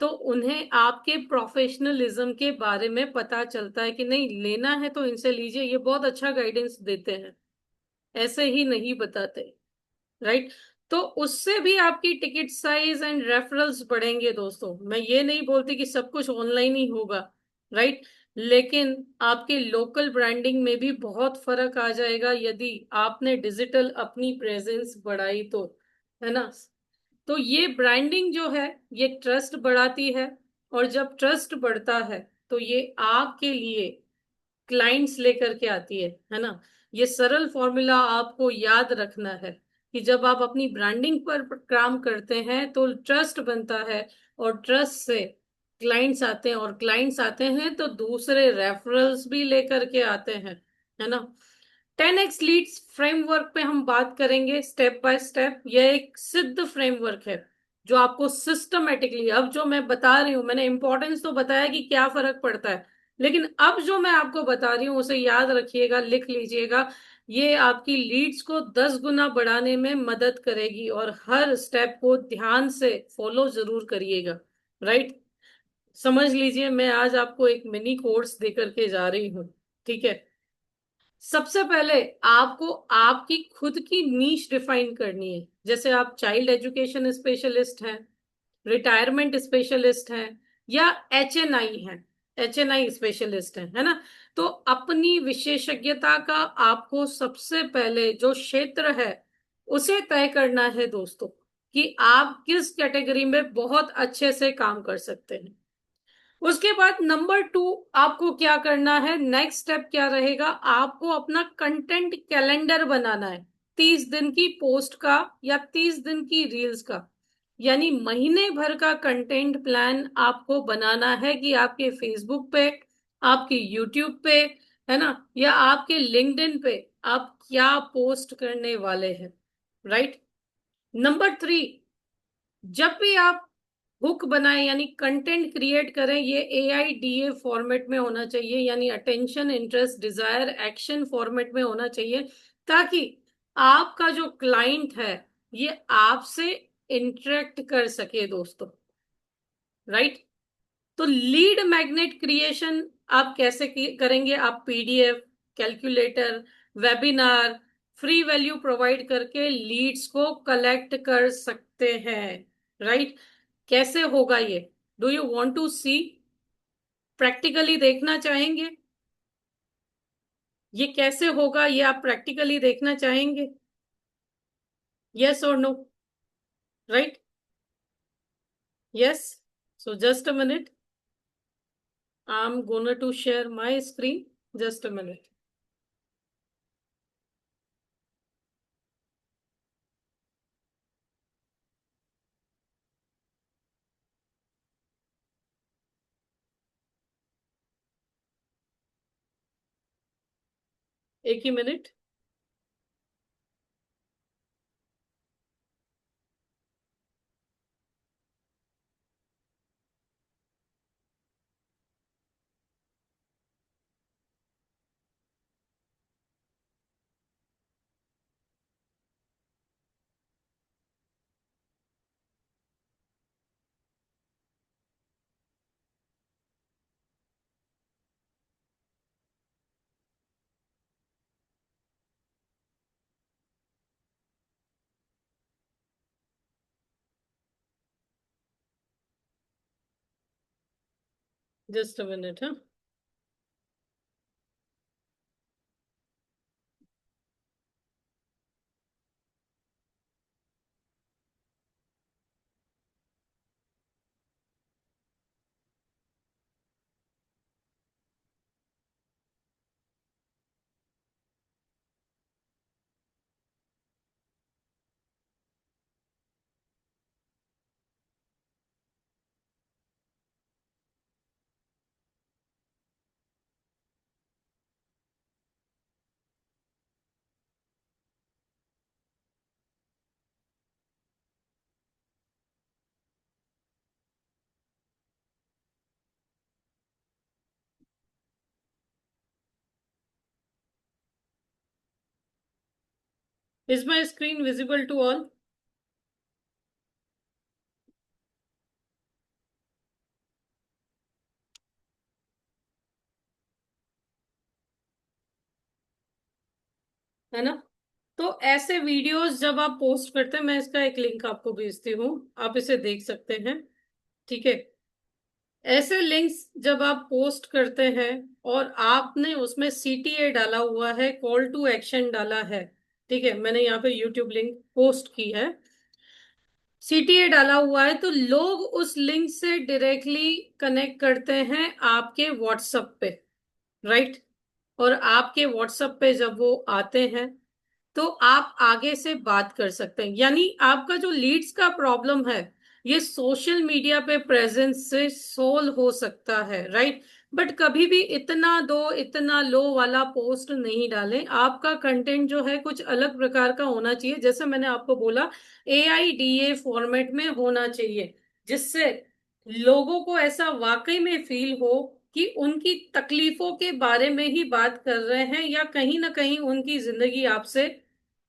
Speaker 1: तो उन्हें आपके प्रोफेशनलिज्म के बारे में पता चलता है कि नहीं, लेना है तो इनसे लीजिए, ये बहुत अच्छा गाइडेंस देते हैं, ऐसे ही नहीं बताते। राइट? तो उससे भी आपकी टिकट साइज एंड रेफरल्स बढ़ेंगे दोस्तों। मैं ये नहीं बोलती कि सब कुछ ऑनलाइन ही होगा। राइट? लेकिन आपके लोकल ब्रांडिंग में भी बहुत फर्क आ जाएगा यदि आपने डिजिटल अपनी प्रेजेंस बढ़ाई तो, है ना। तो ये ब्रांडिंग जो है ये ट्रस्ट बढ़ाती है, और जब ट्रस्ट बढ़ता है तो ये आपके लिए क्लाइंट्स लेकर के आती है ना। ये सरल फॉर्मूला आपको याद रखना है, कि जब आप अपनी ब्रांडिंग पर काम करते हैं तो ट्रस्ट बनता है, और ट्रस्ट से क्लाइंट्स आते हैं, और क्लाइंट्स आते हैं तो दूसरे रेफरल्स भी लेकर के आते हैं, है ना। 10x लीड्स फ्रेमवर्क पे हम बात करेंगे स्टेप बाय स्टेप। यह एक सिद्ध फ्रेमवर्क है जो आपको सिस्टमेटिकली, अब जो मैं बता रही हूं, मैंने इंपॉर्टेंस तो बताया कि क्या फर्क पड़ता है, लेकिन अब जो मैं आपको बता रही हूँ उसे याद रखिएगा, लिख लीजिएगा। ये आपकी लीड्स को 10 गुना बढ़ाने में मदद करेगी, और हर स्टेप को ध्यान से फॉलो जरूर करिएगा। राइट? समझ लीजिए मैं आज आपको एक मिनी कोर्स दे करके जा रही हूँ। ठीक है? सबसे पहले आपको आपकी खुद की नीश डिफाइन करनी है। जैसे आप चाइल्ड एजुकेशन स्पेशलिस्ट हैं, रिटायरमेंट स्पेशलिस्ट हैं, या HNI हैं, HNI स्पेशलिस्ट हैं, है ना। तो अपनी विशेषज्ञता का आपको सबसे पहले जो क्षेत्र है उसे तय करना है दोस्तों, कि आप किस कैटेगरी में बहुत अच्छे से काम कर सकते हैं। उसके बाद नंबर 2, आपको क्या करना है, नेक्स्ट स्टेप क्या रहेगा, आपको अपना कंटेंट कैलेंडर बनाना है। 30 दिन की पोस्ट का या 30 दिन की रील्स का, यानी महीने भर का कंटेंट प्लान आपको बनाना है कि आपके फेसबुक पे, आपके यूट्यूब पे, है ना, या आपके लिंक्डइन पे आप क्या पोस्ट करने वाले हैं। राइट। नंबर 3, जब भी आप हुक बनाए यानी कंटेंट क्रिएट करें, ये AIDA फॉर्मेट में होना चाहिए, यानी attention, interest, desire, action format में होना चाहिए, ताकि आपका जो क्लाइंट है ये आपसे इंटरेक्ट कर सके दोस्तों। राइट। तो लीड मैग्नेट क्रिएशन आप कैसे करेंगे, आप PDF, calculator, webinar, free value provide करके लीड्स को कलेक्ट कर सकते हैं। राइट। कैसे होगा ये, do you want to see, practically देखना चाहेंगे ये कैसे होगा, ये आप प्रैक्टिकली देखना चाहेंगे? यस और no? Right. Yes. So just a minute, I am gonna to share my screen, just a minute. एक ही मिनट। Just a minute. हाँ, is my screen visible to all? है ना। तो ऐसे वीडियोस जब आप पोस्ट करते हैं, मैं इसका एक लिंक आपको भेजती हूँ, आप इसे देख सकते हैं। ठीक है। ऐसे लिंक्स जब आप पोस्ट करते हैं और आपने उसमें CTA डाला हुआ है, कॉल टू एक्शन डाला है, ठीक है, मैंने यहाँ पे यूट्यूब लिंक पोस्ट की है, CTA डाला हुआ है, तो लोग उस लिंक से डायरेक्टली कनेक्ट करते हैं आपके व्हाट्सएप पे। राइट। और आपके व्हाट्सएप पे जब वो आते हैं तो आप आगे से बात कर सकते हैं, यानी आपका जो लीड्स का प्रॉब्लम है ये सोशल मीडिया पे प्रेजेंस से सोल्व हो सकता है। राइट। बट कभी भी इतना दो इतना लो वाला पोस्ट नहीं डालें, आपका कंटेंट जो है कुछ अलग प्रकार का होना चाहिए, जैसे मैंने आपको बोला AIDA फॉर्मेट में होना चाहिए, जिससे लोगों को ऐसा वाकई में फील हो कि उनकी तकलीफों के बारे में ही बात कर रहे हैं, या कहीं ना कहीं उनकी जिंदगी आपसे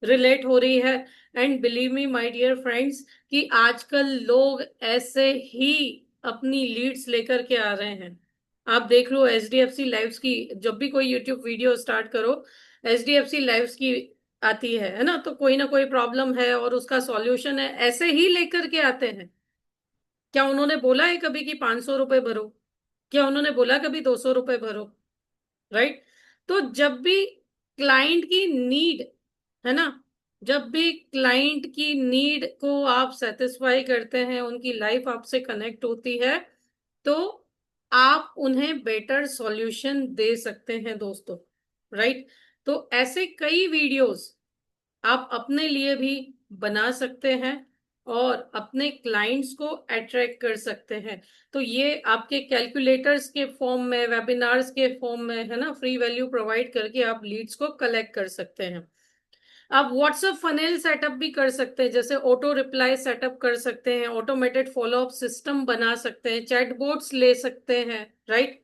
Speaker 1: रिलेट हो रही है। And believe me my dear friends, कि आजकल लोग ऐसे ही अपनी लीड्स लेकर के आ रहे हैं। आप देख लो HDFC लाइव्स की, जब भी कोई यूट्यूब वीडियो स्टार्ट करो HDFC लाइफ की आती है ना, तो कोई ना कोई प्रॉब्लम है और उसका सॉल्यूशन है, ऐसे ही लेकर के आते हैं। क्या उन्होंने बोला है कभी कि 500 रुपए भरो? क्या उन्होंने बोला कभी 200 रुपए भरो? राइट। तो जब भी क्लाइंट की नीड, है ना, जब भी क्लाइंट की नीड को आप सेटिस्फाई करते हैं, उनकी लाइफ आपसे कनेक्ट होती है, तो आप उन्हें बेटर सॉल्यूशन दे सकते हैं दोस्तों। राइट। तो ऐसे कई वीडियोस आप अपने लिए भी बना सकते हैं और अपने क्लाइंट्स को अट्रैक्ट कर सकते हैं। तो ये आपके कैलकुलेटर्स के फॉर्म में, वेबिनार्स के फॉर्म में, है ना, फ्री वैल्यू प्रोवाइड करके आप लीड्स को कलेक्ट कर सकते हैं। आप व्हाट्सएप फनेल सेटअप भी कर सकते हैं, जैसे ऑटो रिप्लाई सेटअप कर सकते हैं, ऑटोमेटेड फॉलोअप सिस्टम बना सकते हैं, चैटबॉट्स ले सकते हैं। राइट।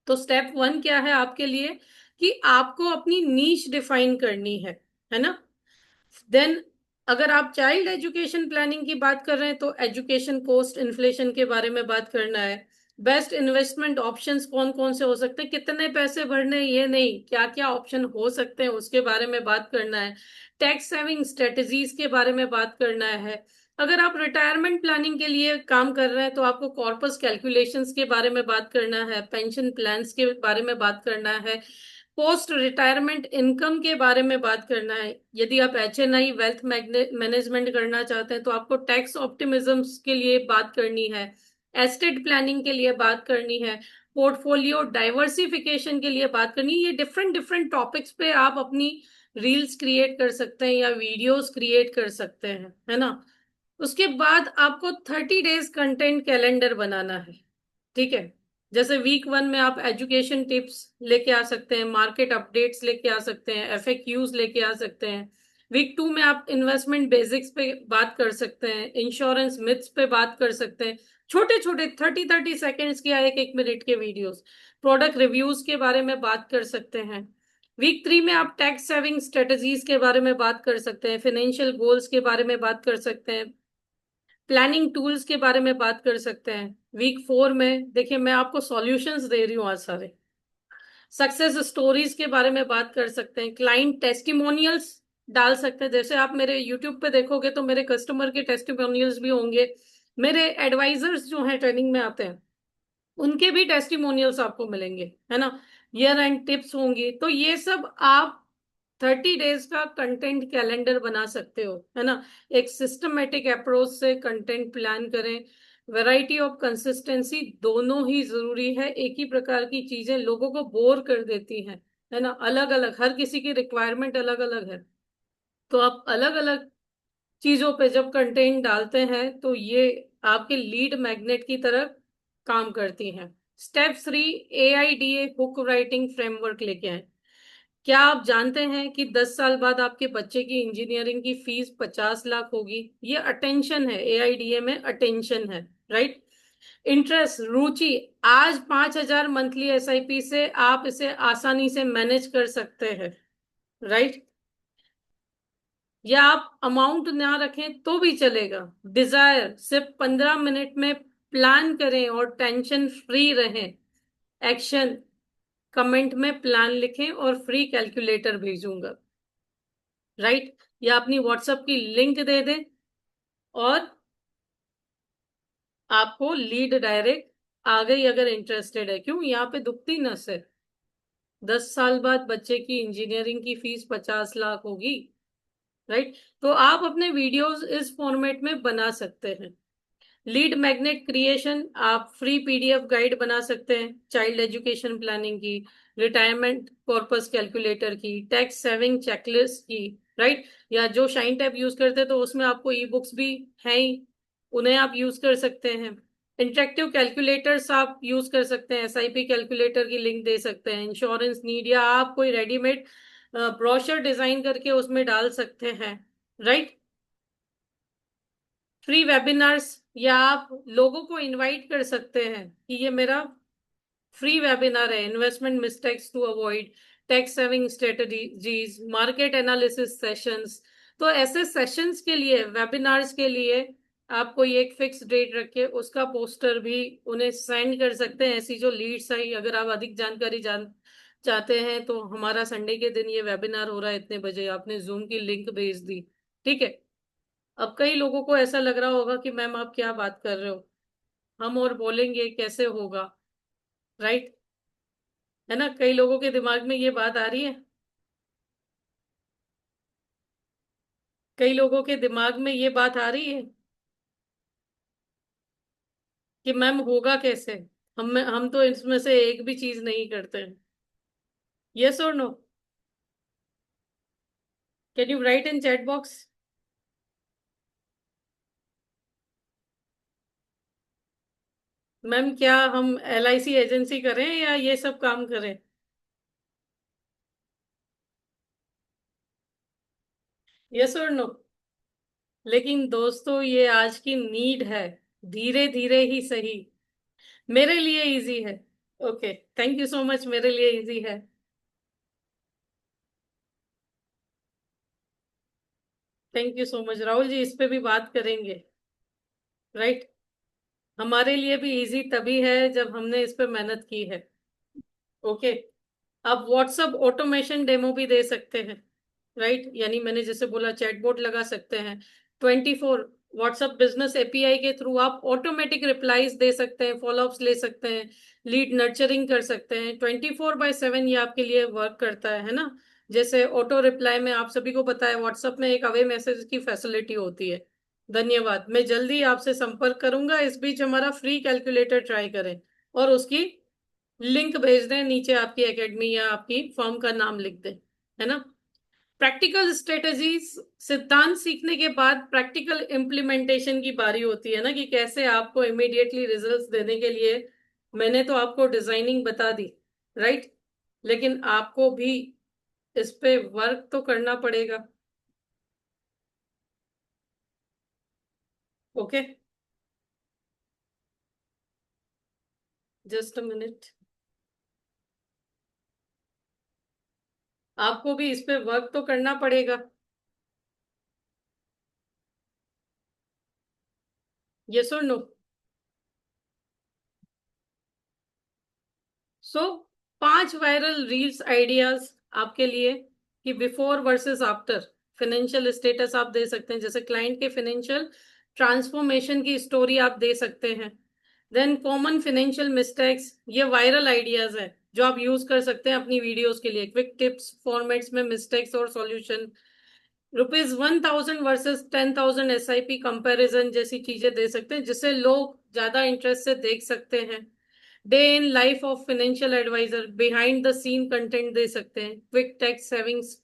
Speaker 1: तो स्टेप 1 क्या है आपके लिए, कि आपको अपनी नीश डिफाइन करनी है ना। देन अगर आप चाइल्ड एजुकेशन प्लानिंग की बात कर रहे हैं, तो एजुकेशन कॉस्ट इन्फ्लेशन के बारे में बात करना है। बेस्ट इन्वेस्टमेंट ऑप्शंस कौन कौन से हो सकते हैं, कितने पैसे भरने, ये नहीं, क्या क्या ऑप्शन हो सकते हैं उसके बारे में बात करना है। टैक्स सेविंग स्ट्रेटजीज के बारे में बात करना है। अगर आप रिटायरमेंट प्लानिंग के लिए काम कर रहे हैं, तो आपको कॉर्पस कैलकुलेशंस के बारे में बात करना है, पेंशन प्लान्स के बारे में बात करना है, पोस्ट रिटायरमेंट इनकम के बारे में बात करना है। यदि आप HNI वेल्थ मैनेजमेंट करना चाहते हैं, तो आपको टैक्स ऑप्टिमिज्म के लिए बात करनी है, एस्टेट प्लानिंग के लिए बात करनी है, पोर्टफोलियो डाइवर्सिफिकेशन के लिए बात करनी है। ये डिफरेंट डिफरेंट टॉपिक्स पे आप अपनी रील्स क्रिएट कर सकते हैं या वीडियोस क्रिएट कर सकते हैं, है ना। उसके बाद आपको 30 डेज कंटेंट कैलेंडर बनाना है। ठीक है। जैसे वीक 1 में आप एजुकेशन टिप्स लेके आ सकते हैं, मार्केट अपडेट्स लेके आ सकते हैं, FAQs लेके आ सकते हैं। वीक 2 में आप इन्वेस्टमेंट बेसिक्स पे बात कर सकते हैं, इंश्योरेंस मिथ्स पे बात कर सकते हैं, छोटे छोटे 30-30 सेकेंड्स के या 1-1 मिनट के वीडियोस। प्रोडक्ट रिव्यूज के बारे में बात कर सकते हैं। वीक 3 में आप टैक्स सेविंग स्ट्रेटजीज के बारे में बात कर सकते हैं, फाइनेंशियल गोल्स के बारे में बात कर सकते हैं, प्लानिंग टूल्स के बारे में बात कर सकते हैं। वीक 4 में देखिए, मैं आपको सॉल्यूशंस दे रही हूँ आज सारे। सक्सेस स्टोरीज के बारे में बात कर सकते हैं, क्लाइंट टेस्टिमोनियल्स डाल सकते हैं। जैसे आप मेरे यूट्यूब पे देखोगे तो मेरे कस्टमर के टेस्टिमोनियल्स भी होंगे, मेरे एडवाइजर्स जो हैं ट्रेनिंग में आते हैं उनके भी टेस्टिमोनियल्स आपको मिलेंगे, है ना। ईयर एंड टिप्स होंगी। तो ये सब आप 30 डेज का कंटेंट कैलेंडर बना सकते हो, है ना। एक सिस्टमेटिक अप्रोच से कंटेंट प्लान करें। वैरायटी और कंसिस्टेंसी दोनों ही जरूरी है। एक ही प्रकार की चीजें लोगों को बोर कर देती हैं, है ना। अलग अलग, हर किसी की रिक्वायरमेंट अलग अलग है। तो आप अलग अलग चीजों पे जब कंटेंट डालते हैं, तो ये आपके लीड मैग्नेट की तरह काम करती हैं। Step 3, AIDA hook writing framework लेके आए। क्या आप जानते हैं कि 10 साल बाद आपके बच्चे की इंजीनियरिंग की फीस 50 लाख होगी? ये अटेंशन है, AIDA में अटेंशन है। राइट। इंटरेस्ट, रुचि, आज 5,000 मंथली SIP से आप इसे आसानी से मैनेज कर सकते हैं। राइट। या आप अमाउंट ना रखें तो भी चलेगा। डिजायर, सिर्फ 15 मिनट में प्लान करें और टेंशन फ्री रहें। एक्शन, कमेंट में प्लान लिखें और फ्री कैलकुलेटर भेजूंगा। राइट। या अपनी व्हाट्सएप की लिंक दे दें और आपको लीड डायरेक्ट आ गई, अगर इंटरेस्टेड है। क्यों? यहाँ पे दुखती नस है। 10 साल बाद बच्चे की इंजीनियरिंग की फीस 50 लाख होगी। राइट। तो आप अपने वीडियोस इस फॉर्मेट में बना सकते हैं। लीड मैग्नेट क्रिएशन, आप फ्री PDF गाइड बना सकते हैं, चाइल्ड एजुकेशन प्लानिंग की, रिटायरमेंट कॉर्पस कैलकुलेटर की, टैक्स सेविंग चेकलिस्ट की। राइट। या जो शाइन टैब यूज करते हैं, तो उसमें आपको ई बुक्स भी हैं ही, उन्हें आप यूज कर सकते हैं। इंटरेक्टिव कैलकुलेटर्स आप यूज कर सकते हैं, SIP कैलकुलेटर की लिंक दे सकते हैं। इंश्योरेंस नीड, या आप कोई रेडीमेड ब्रोशर डिजाइन करके उसमें डाल सकते हैं। राइट। फ्री वेबिनार्स, या आप लोगों को इनवाइट कर सकते हैं कि ये मेरा फ्री वेबिनार है, investment mistakes to avoid, tax saving strategies, market analysis sessions. तो ऐसे सेशंस के लिए, वेबिनार्स के लिए आप कोई एक फिक्स डेट रख के उसका पोस्टर भी उन्हें सेंड कर सकते हैं। ऐसी जो लीड्स आई, अगर आप अधिक जानकारी चाहते हैं तो हमारा संडे के दिन ये वेबिनार हो रहा है इतने बजे, आपने जूम की लिंक भेज दी, ठीक है। अब कई लोगों को ऐसा लग रहा होगा कि मैम आप क्या बात कर रहे हो, हम और बोलेंगे कैसे होगा, राइट? है ना, कई लोगों के दिमाग में ये बात आ रही है, कई लोगों के दिमाग में ये बात आ रही है कि मैम होगा कैसे, हम तो इसमें से एक भी चीज नहीं करते हैं। यस और no? Can you write in chat box? Ma'am क्या हम LIC एजेंसी करें या ये सब काम करें? यस और नो? लेकिन दोस्तों ये आज की नीड है, धीरे धीरे ही सही। मेरे लिए इजी है। Okay, thank you so much, मेरे लिए इजी है। Thank you so much Rahul ji, इस पे भी बात करेंगे, राइट? हमारे लिए भी इजी तभी है जब हमने इस पे मेहनत की है। ओके। आप व्हाट्सअप ऑटोमेशन डेमो भी दे सकते हैं, राइट? यानी मैंने जैसे बोला चैटबॉट लगा सकते हैं 24। व्हाट्सअप बिजनेस API के थ्रू आप ऑटोमेटिक रिप्लाईज दे सकते हैं, फॉलोअप्स ले सकते हैं, लीड नर्चरिंग कर सकते हैं। 24/7 ये आपके लिए वर्क करता है ना। जैसे ऑटो रिप्लाई में आप सभी को पता है व्हाट्सएप में एक अवे मैसेज की फैसिलिटी होती है। धन्यवाद, मैं जल्दी आपसे संपर्क करूंगा। इस बीच हमारा फ्री कैलकुलेटर ट्राई करें और उसकी लिंक भेज दें, नीचे आपकी एकेडमी या आपकी फर्म का नाम लिख दें, है ना। प्रैक्टिकल स्ट्रेटजीज, सिद्धांत सीखने के बाद प्रैक्टिकल इम्प्लीमेंटेशन की बारी होती है ना, कि कैसे आपको इमीडिएटली रिजल्ट्स देने के लिए। मैंने तो आपको डिजाइनिंग बता दी, राइट? लेकिन आपको भी इस पे वर्क तो करना पड़ेगा। Okay, just a minute. आपको भी इस पे वर्क तो करना पड़ेगा। यस और नो? सो 5 वायरल रील्स आइडियाज आपके लिए, कि before versus after financial status आप दे सकते हैं, जैसे क्लाइंट के फाइनेंशियल ट्रांसफॉर्मेशन की स्टोरी आप दे सकते हैं। देन कॉमन फाइनेंशियल मिस्टेक्स, ये वायरल आइडियाज है जो आप यूज कर सकते हैं अपनी वीडियोस के लिए। क्विक टिप्स फॉर्मेट्स में मिस्टेक्स और सॉल्यूशन। ₹1000 वर्सेस 10,000 SIP कंपैरिजन जैसी चीजें दे सकते हैं जिससे लोग ज्यादा इंटरेस्ट से देख सकते हैं। Day in life of financial advisor, behind the scene content दे सकते हैं। क्विक टैक्स सेविंग्स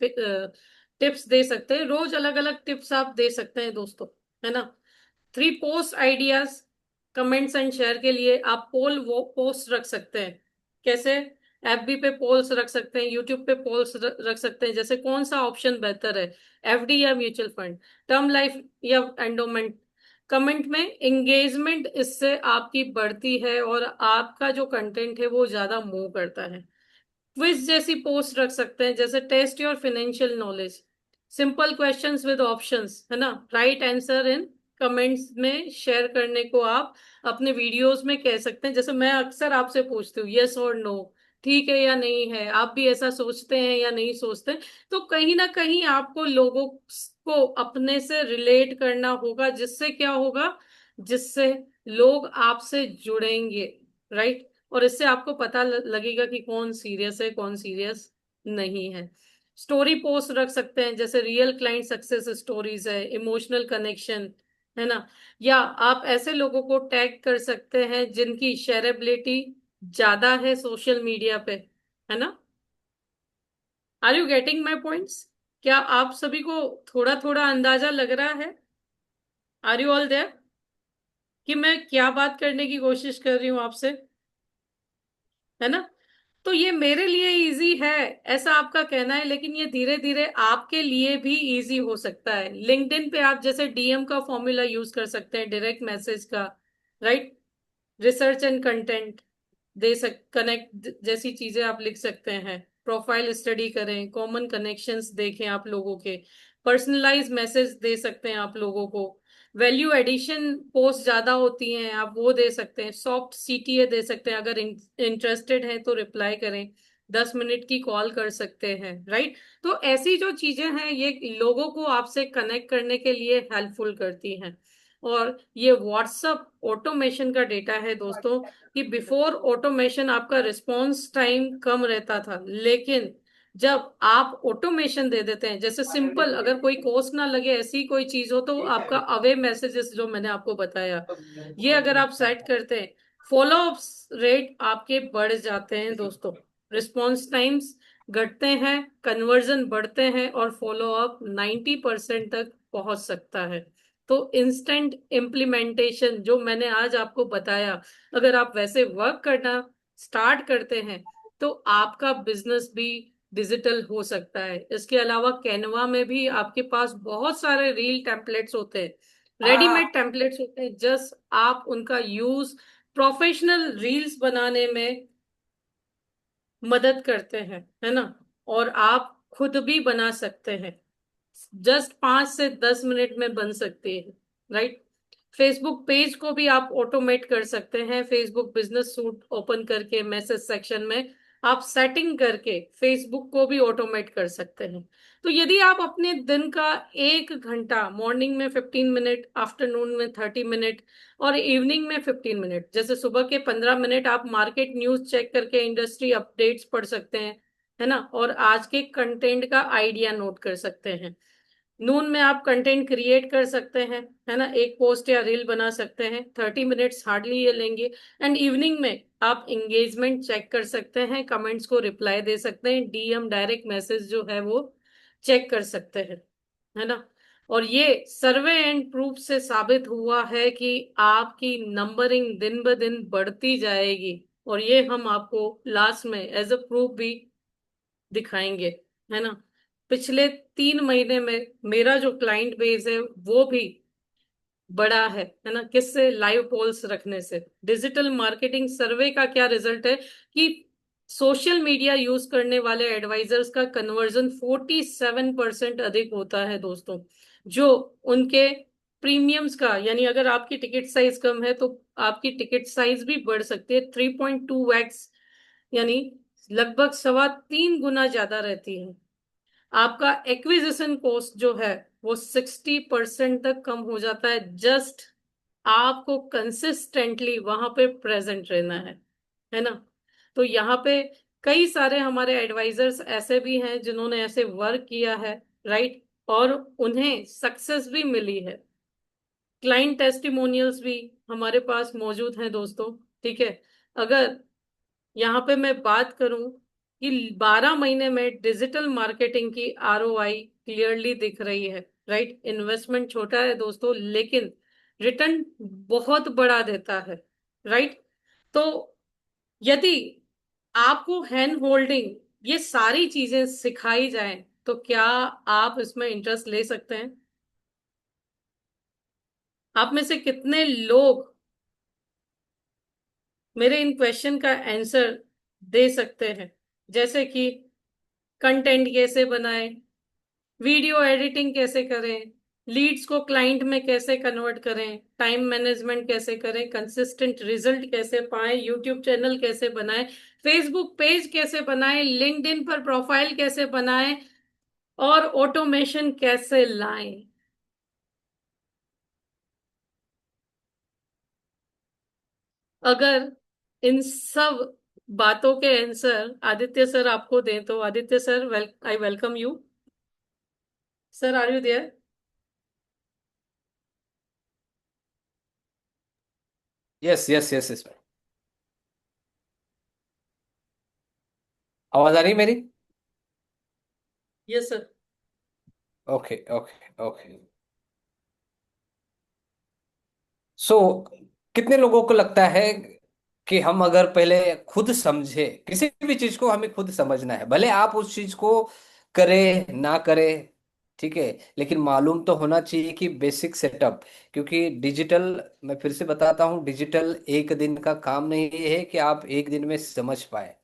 Speaker 1: टिप्स दे सकते हैं, रोज अलग अलग टिप्स आप दे सकते हैं दोस्तों, है ना। 3 post ideas comments and share के लिए आप पोल वो पोस्ट रख सकते हैं। कैसे? FB पे पोल्स रख सकते हैं, यूट्यूब पे पोल्स रख सकते हैं, जैसे कौन सा ऑप्शन बेहतर है, FD या म्यूचुअल फंड, टर्म लाइफ या एंडोमेंट। कमेंट में एंगेजमेंट इससे आपकी बढ़ती है और आपका जो कंटेंट है वो ज्यादा मूव करता है। क्विज जैसी पोस्ट रख सकते हैं, जैसे test your financial knowledge, simple questions with options, है ना। राइट आंसर इन कमेंट्स में शेयर करने को आप अपने वीडियोस में कह सकते हैं। जैसे मैं अक्सर आपसे पूछती हूँ यस और नो, ठीक है या नहीं है, आप भी ऐसा सोचते हैं या नहीं सोचते। तो कहीं ना कहीं आपको लोगों को अपने से रिलेट करना होगा, जिससे क्या होगा, जिससे लोग आपसे जुड़ेंगे, राइट? और इससे आपको पता लगेगा कि कौन सीरियस है कौन सीरियस नहीं है। स्टोरी पोस्ट रख सकते हैं, जैसे रियल क्लाइंट सक्सेस स्टोरीज है, इमोशनल कनेक्शन, है ना। या आप ऐसे लोगों को टैग कर सकते हैं जिनकी शेयरेबिलिटी ज्यादा है सोशल मीडिया पे, है ना। Are you getting my points? क्या आप सभी को थोड़ा थोड़ा अंदाजा लग रहा है? आर यू ऑल देयर कि मैं क्या बात करने की कोशिश कर रही हूँ आपसे, है ना। तो ये मेरे लिए इजी है ऐसा आपका कहना है, लेकिन ये धीरे धीरे आपके लिए भी इजी हो सकता है। लिंक्डइन पे आप जैसे DM का फॉर्मूला यूज कर सकते हैं, डायरेक्ट मैसेज का, राइट। रिसर्च एंड कंटेंट दे सक कनेक्ट जैसी चीजें आप लिख सकते हैं। प्रोफाइल स्टडी करें, कॉमन कनेक्शंस देखें आप लोगों के, पर्सनलाइज मैसेज दे सकते हैं आप लोगों को। वैल्यू एडिशन पोस्ट ज्यादा होती हैं, आप वो दे सकते हैं। सॉफ्ट CTA दे सकते हैं, अगर इंटरेस्टेड हैं तो रिप्लाई करें। 10 मिनट की कॉल कर सकते हैं, राइट। तो ऐसी जो चीजें हैं ये लोगों को आपसे कनेक्ट करने के लिए हेल्पफुल करती हैं। और ये व्हाट्सअप ऑटोमेशन का डेटा है दोस्तों, कि बिफोर ऑटोमेशन आपका रिस्पॉन्स टाइम कम रहता था, लेकिन जब आप ऑटोमेशन दे देते हैं, जैसे सिंपल अगर कोई कॉस्ट ना लगे ऐसी कोई चीज हो, तो आपका अवे मैसेजेस जो मैंने आपको बताया, ये अगर आप सेट करते हैं, फॉलो अप रेट आपके बढ़ जाते हैं दोस्तों, रिस्पॉन्स टाइम्स घटते हैं, कन्वर्जन बढ़ते हैं, और फॉलो अप 90% तक पहुंच सकता है। तो इंस्टेंट इम्प्लीमेंटेशन जो मैंने आज आपको बताया, अगर आप वैसे वर्क करना स्टार्ट करते हैं, तो आपका बिजनेस भी डिजिटल हो सकता है। इसके अलावा कैनवा में भी आपके पास बहुत सारे रील टेम्पलेट्स होते हैं, रेडीमेड टेम्पलेट्स होते हैं, जस्ट आप उनका यूज प्रोफेशनल रील्स बनाने में मदद करते हैं, है ना। और आप खुद भी बना सकते हैं, जस्ट 5 से 10 मिनट में बन सकती है, राइट। फेसबुक पेज को भी आप ऑटोमेट कर सकते हैं, फेसबुक बिजनेस सूट ओपन करके मैसेज सेक्शन में आप सेटिंग करके फेसबुक को भी ऑटोमेट कर सकते हैं। तो यदि आप अपने दिन का 1 घंटा, मॉर्निंग में 15 मिनट, आफ्टरनून में 30 मिनट, और इवनिंग में 15 मिनट, जैसे सुबह के 15 मिनट आप मार्केट न्यूज चेक करके इंडस्ट्री अपडेट्स पढ़ सकते हैं, है ना, और आज के कंटेंट का आइडिया नोट कर सकते हैं। नून में आप कंटेंट क्रिएट कर सकते हैं, है ना, एक पोस्ट या रील बना सकते हैं, 30 मिनट्स हार्डली ये लेंगे। एंड इवनिंग में आप इंगेजमेंट चेक कर सकते हैं, कमेंट्स को रिप्लाई दे सकते हैं, डीएम डायरेक्ट मैसेज जो है वो चेक कर सकते हैं, है ना। और ये सर्वे एंड प्रूफ से साबित हुआ है कि आपकी नंबरिंग दिन ब दिन बढ़ती जाएगी, और ये हम आपको लास्ट में एज अ प्रूफ भी दिखाएंगे, है ना। पिछले 3 महीने में मेरा जो क्लाइंट बेस है वो भी बड़ा है ना, किससे, लाइव पोल्स रखने से। डिजिटल मार्केटिंग सर्वे का क्या रिजल्ट है कि सोशल मीडिया यूज करने वाले एडवाइजर्स का कन्वर्जन 47% अधिक होता है दोस्तों, जो उनके प्रीमियम्स का, यानी अगर आपकी टिकट साइज कम है तो आपकी टिकट साइज भी बढ़ सकती है 3.2x, यानी लगभग 3.25 गुना ज्यादा रहती है। आपका एक्विजिशन कॉस्ट जो है वो 60% तक कम हो जाता है, जस्ट आपको कंसिस्टेंटली वहां पे प्रेजेंट रहना है ना। तो यहाँ पे कई सारे हमारे एडवाइजर्स ऐसे भी हैं जिन्होंने ऐसे वर्क किया है, राइट, और उन्हें सक्सेस भी मिली है। क्लाइंट टेस्टिमोनियल्स भी हमारे पास मौजूद हैं दोस्तों, ठीक है। अगर यहाँ पे मैं बात करूं कि 12 महीने में डिजिटल मार्केटिंग की आरओआई क्लियरली दिख रही है, राइट। इन्वेस्टमेंट छोटा है दोस्तों, लेकिन रिटर्न बहुत बड़ा देता है, राइट। तो यदि आपको हैंड होल्डिंग ये सारी चीजें सिखाई जाएं, तो क्या आप इसमें इंटरेस्ट ले सकते हैं? आप में से कितने लोग मेरे इन क्वेश्चन का आंसर दे सकते हैं, जैसे कि कंटेंट कैसे बनाएं, वीडियो एडिटिंग कैसे करें, लीड्स को क्लाइंट में कैसे कन्वर्ट करें, टाइम मैनेजमेंट कैसे करें, कंसिस्टेंट रिजल्ट कैसे पाएं, यूट्यूब चैनल कैसे बनाएं, फेसबुक पेज कैसे बनाएं, लिंक्डइन पर प्रोफाइल कैसे बनाएं, और ऑटोमेशन कैसे लाएं। अगर इन सब बातों के आंसर आदित्य सर आपको दें, तो Aditya sir, I welcome you. Sir, are you there?
Speaker 2: Yes yes yes yes. आवाज आ रही है मेरी?
Speaker 1: Yes sir.
Speaker 2: Okay okay okay. So कितने लोगों को लगता है कि हम अगर पहले खुद समझे, किसी भी चीज को हमें खुद समझना है, भले आप उस चीज को करें ना करें, ठीक है, लेकिन मालूम तो होना चाहिए कि बेसिक सेटअप। क्योंकि डिजिटल, मैं फिर से बताता हूँ, डिजिटल एक दिन का काम नहीं है कि आप एक दिन में समझ पाए।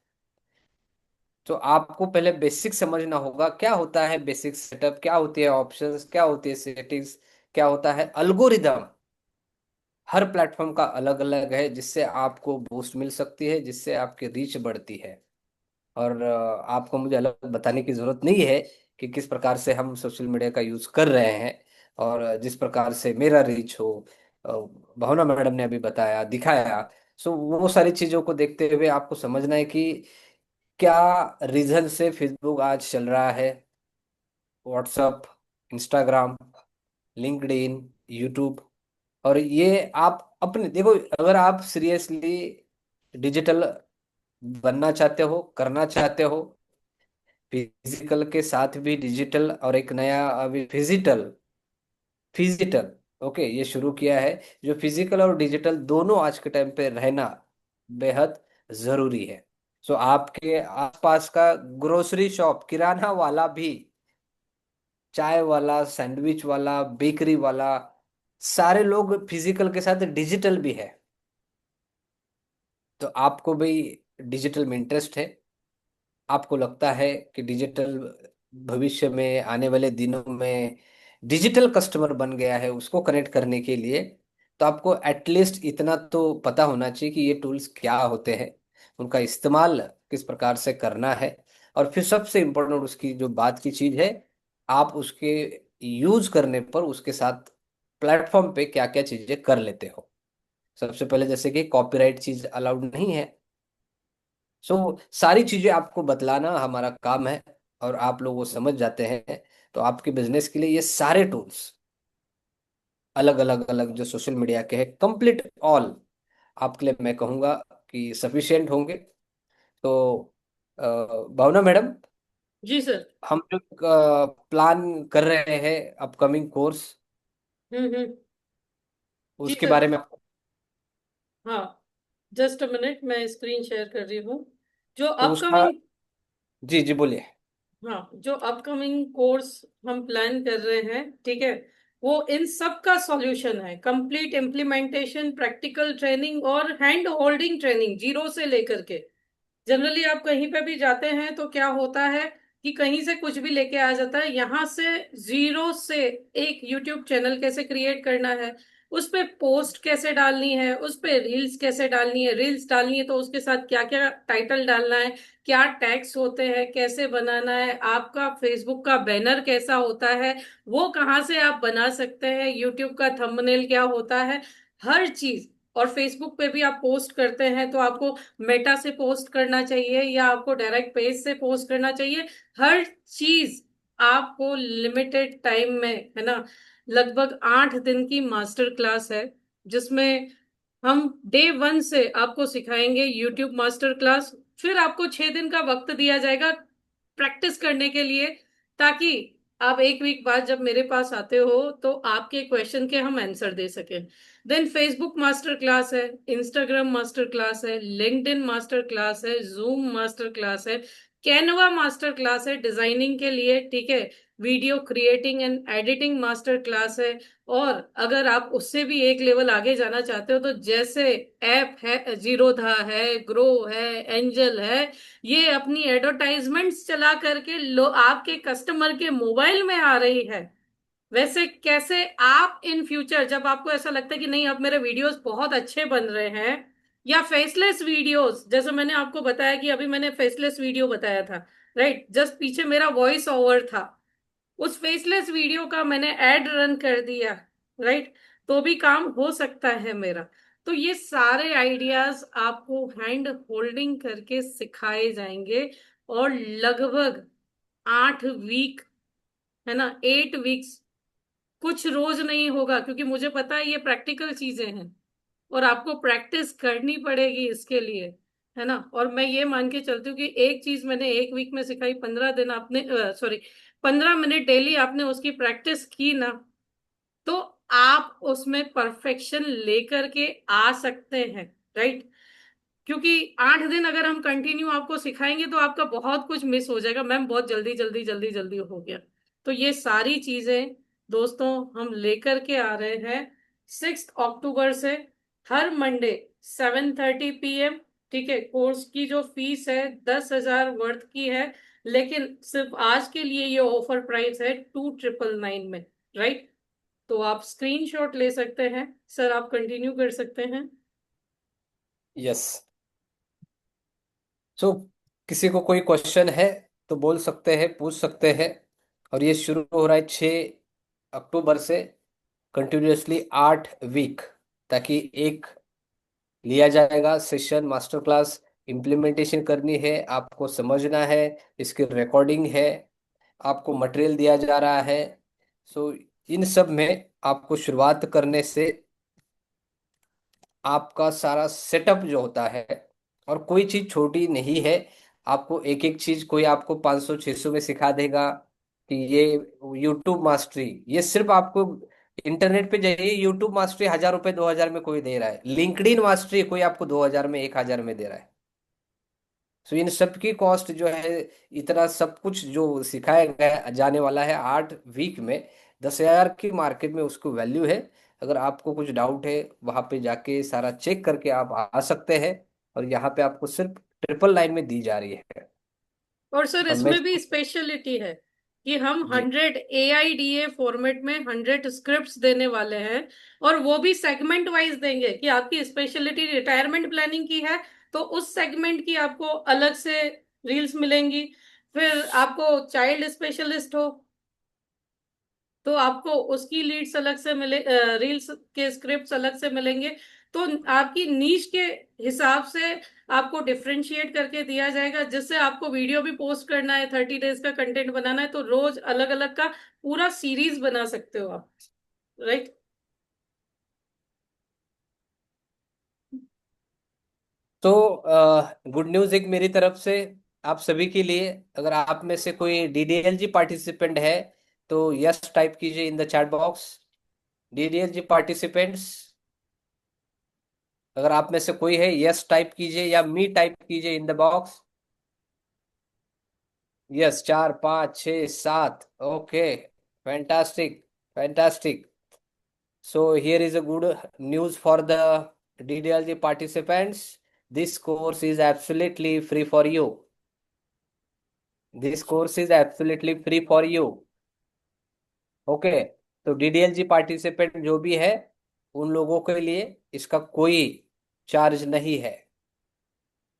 Speaker 2: तो आपको पहले बेसिक समझना होगा, क्या होता है बेसिक सेटअप, क्या होती है ऑप्शंस, क्या होती है सेटिंग्स, क्या होता है अल्गोरिदम। हर प्लेटफॉर्म का अलग अलग है, जिससे आपको बूस्ट मिल सकती है, जिससे आपकी रीच बढ़ती है। और आपको मुझे अलग बताने की जरूरत नहीं है कि किस प्रकार से हम सोशल मीडिया का यूज कर रहे हैं। और जिस प्रकार से मेरा रीच हो, भावना मैडम ने अभी बताया, दिखाया। सो वो सारी चीजों को देखते हुए आपको समझना है कि क्या रीजन से फेसबुक आज चल रहा है, व्हाट्सअप, इंस्टाग्राम, लिंक्डइन, यूट्यूब। और ये आप अपने देखो, अगर आप सीरियसली डिजिटल बनना चाहते हो, करना चाहते हो, फिजिकल के साथ भी डिजिटल, और एक नया अभी फिजिटल फिजिटल ओके ये शुरू किया है, जो फिजिकल और डिजिटल दोनों आज के टाइम पे रहना बेहद जरूरी है। सो आपके आसपास का ग्रोसरी शॉप, किराना वाला भी, चाय वाला, सैंडविच वाला, बेकरी वाला, सारे लोग फिजिकल के साथ डिजिटल भी है। तो आपको भी डिजिटल में इंटरेस्ट है, आपको लगता है कि डिजिटल भविष्य में, आने वाले दिनों में डिजिटल कस्टमर बन गया है उसको कनेक्ट करने के लिए, तो आपको एटलीस्ट इतना तो पता होना चाहिए कि ये टूल्स क्या होते हैं, उनका इस्तेमाल किस प्रकार से करना है। और फिर सबसे इम्पोर्टेंट उसकी जो बात की चीज है, आप उसके यूज करने पर उसके साथ प्लेटफॉर्म पे क्या क्या चीजें कर लेते हो। सबसे पहले जैसे कि कॉपीराइट चीज अलाउड नहीं है। सो सारी चीजें आपको बतलाना हमारा काम है, और आप लोग वो समझ जाते हैं तो आपके बिजनेस के लिए ये सारे टूल्स, अलग अलग अलग जो सोशल मीडिया के हैं, कंप्लीट ऑल आपके लिए मैं कहूँगा कि सफिशिएंट होंगे। तो भावना मैडम,
Speaker 1: जी सर।
Speaker 2: हम जो प्लान कर रहे हैं अपकमिंग कोर्स,
Speaker 1: हम्म। जी
Speaker 2: उसके
Speaker 1: सर।
Speaker 2: बारे में
Speaker 1: हाँ, जस्ट अ मिनट, मैं स्क्रीन शेयर कर रही हूँ। जो
Speaker 2: तो उसका,
Speaker 1: अपकमिंग
Speaker 2: जी जी बोलिए।
Speaker 1: हाँ, जो अपकमिंग कोर्स हम प्लान कर रहे हैं, ठीक है, वो इन सब का सॉल्यूशन है। कंप्लीट इम्प्लीमेंटेशन, प्रैक्टिकल ट्रेनिंग और हैंड होल्डिंग ट्रेनिंग, जीरो से लेकर के। जनरली आप कहीं पे भी जाते हैं तो क्या होता है कि कहीं से कुछ भी लेके आ जाता है। यहाँ से जीरो से एक यूट्यूब चैनल कैसे क्रिएट करना है, उस पे पोस्ट कैसे डालनी है, उस पे रील्स कैसे डालनी है, रील्स डालनी है तो उसके साथ क्या क्या टाइटल डालना है, क्या टैग्स होते हैं, कैसे बनाना है, आपका फेसबुक का बैनर कैसा होता है, वो कहाँ से आप बना सकते हैं, यूट्यूब का थंबनेल क्या होता है, हर चीज। और फेसबुक पे भी आप पोस्ट करते हैं तो आपको मेटा से पोस्ट करना चाहिए या आपको डायरेक्ट पेज से पोस्ट करना चाहिए। हर चीज आपको लिमिटेड टाइम में, है ना, लगभग 8 दिन की मास्टर क्लास है, जिसमें हम डे 1 से आपको सिखाएंगे यूट्यूब मास्टर क्लास। फिर आपको 6 दिन का वक्त दिया जाएगा प्रैक्टिस करने के लिए, ताकि आप एक वीक बाद जब मेरे पास आते हो तो आपके क्वेश्चन के हम आंसर दे सकें। देन फेसबुक मास्टर क्लास है, इंस्टाग्राम मास्टर क्लास है, लिंक्डइन मास्टर क्लास है, जूम मास्टर क्लास है, कैनवा मास्टर क्लास है डिजाइनिंग के लिए, ठीक है, video creating and editing master class है। और अगर आप उससे भी एक लेवल आगे जाना चाहते हो तो जैसे ऐप है, जीरोधा है, ग्रो है, एंजल है, ये अपनी एडवर्टाइजमेंट्स चला करके लो आपके कस्टमर के मोबाइल में आ रही है, वैसे कैसे आप इन फ्यूचर जब आपको ऐसा लगता है कि नहीं अब मेरे वीडियोस बहुत अच्छे बन रहे हैं, या फेसलेस वीडियोस, जैसे मैंने आपको बताया कि अभी मैंने फेसलेस वीडियो बताया था, राइट, जस्ट पीछे मेरा वॉइस ओवर था, उस फेसलेस वीडियो का मैंने एड रन कर दिया, राइट, तो भी काम हो सकता है मेरा। तो ये सारे आइडियाज आपको हैंड होल्डिंग करके सिखाए जाएंगे। और लगभग 8 वीक, है ना, 8 वीक्स, कुछ रोज नहीं होगा, क्योंकि मुझे पता है ये प्रैक्टिकल चीजें हैं और आपको प्रैक्टिस करनी पड़ेगी इसके लिए, है ना। और मैं ये मान के चलती हूँ कि एक चीज मैंने एक वीक में सिखाई, 15 दिन आपने, सॉरी, 15 मिनट डेली आपने उसकी प्रैक्टिस की ना, तो आप उसमें परफेक्शन लेकर के आ सकते हैं, राइट। क्योंकि 8 दिन अगर हम कंटिन्यू आपको सिखाएंगे तो आपका बहुत कुछ मिस हो जाएगा, मैम बहुत जल्दी जल्दी जल्दी जल्दी हो गया। तो ये सारी चीजें दोस्तों हम लेकर के आ रहे हैं 6 अक्टूबर से, हर मंडे 7:30 PM। ठीक है, कोर्स की जो फीस है 10,000 वर्थ की है, लेकिन सिर्फ आज के लिए ये ऑफर प्राइस है 2,999 में, राइट। तो आप स्क्रीनशॉट ले सकते हैं। सर आप कंटिन्यू कर सकते हैं।
Speaker 2: यस। सो किसी को कोई क्वेश्चन है तो बोल सकते हैं, पूछ सकते हैं। और ये शुरू हो रहा है 6 अक्टूबर से, कंटिन्यूअसली 8 वीक, ताकि एक लिया जाएगा सेशन, मास्टर क्लास। इम्प्लीमेंटेशन करनी है, आपको समझना है, इसकी रिकॉर्डिंग है, आपको मटेरियल दिया जा रहा है। सो इन सब में आपको शुरुआत करने से आपका सारा सेटअप जो होता है, और कोई चीज छोटी नहीं है। आपको एक एक चीज कोई आपको 500 600 में सिखा देगा कि ये यूट्यूब मास्टरी, ये सिर्फ आपको इंटरनेट पे जाइए, यूट्यूब मास्टरी 1000 रुपए 2000 में कोई दे रहा है, लिंक्डइन मास्टरी कोई आपको 2000 में 1000 में दे रहा है। सो इन सब की कॉस्ट जो है, इतना सब कुछ जो सिखाया गया जाने वाला है 8 वीक में, 10,000 की मार्केट में उसको वैल्यू है। अगर आपको कुछ डाउट है, वहां पे जाके सारा चेक करके आप आ सकते हैं। और यहाँ पे आपको सिर्फ 999 में दी जा रही है।
Speaker 1: और सर
Speaker 2: और मैं
Speaker 1: इसमें भी स्पेशलिटी है कि हम
Speaker 2: जी
Speaker 1: 100 AIDA फॉर्मेट में 100 स्क्रिप्ट्स देने वाले हैं। और वो भी सेगमेंट वाइज देंगे कि आपकी स्पेशलिटी रिटायरमेंट प्लानिंग की है तो उस सेगमेंट की आपको अलग से रील्स मिलेंगी। फिर आपको चाइल्ड स्पेशलिस्ट हो तो आपको उसकी लीड्स अलग से मिले, रील्स के स्क्रिप्ट्स अलग से मिलेंगे। तो आपकी नीश के हिसाब से आपको डिफरेंशिएट करके दिया जाएगा, जिससे आपको वीडियो भी पोस्ट करना है, 30 डेज का कंटेंट बनाना है तो रोज अलग अलग का पूरा सीरीज बना सकते हो आप। राइट।
Speaker 2: तो गुड न्यूज़ एक मेरी तरफ से आप सभी के लिए। अगर आप में से कोई डीडीएलजी पार्टिसिपेंट है तो यस टाइप कीजिए in the chat box. DDLJ participants, अगर आप में से कोई है यस टाइप कीजिए, या मी टाइप कीजिए in the box. Yes, 4 5 6 7, okay, fantastic, fantastic. So here is a good news for the DDLG participants. This course is absolutely free for you. This course is absolutely free for you. Okay, तो DDLG participant जो भी है, उन लोगों के लिए इसका कोई चार्ज नहीं है।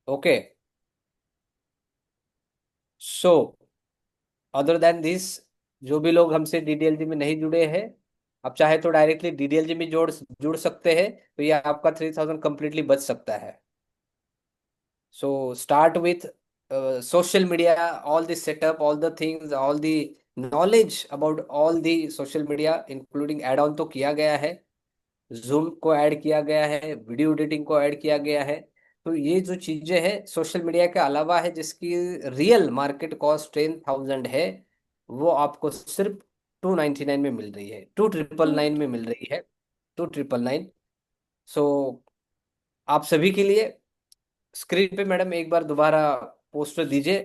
Speaker 2: Okay, so other than this, जो भी लोग हमसे DDLG में नहीं जुड़े हैं, आप चाहे तो डायरेक्टली DDLG में जोड़ जुड़ सकते हैं, तो ये आपका 3000 कंप्लीटली बच सकता है। So start with social media, all the setup, all the things, all the knowledge about all the social media, including add-on तो किया गया है, जूम को ऐड किया गया है, वीडियो एडिटिंग को ऐड किया गया है। तो ये जो चीजें हैं सोशल मीडिया के अलावा है, जिसकी रियल मार्केट कॉस्ट 10,000 है, वो आपको सिर्फ 299 में मिल रही है, 2999 में मिल रही है, 2999। सो आप सभी के लिए स्क्रीन पे मैडम एक बार दोबारा पोस्टर दीजिए।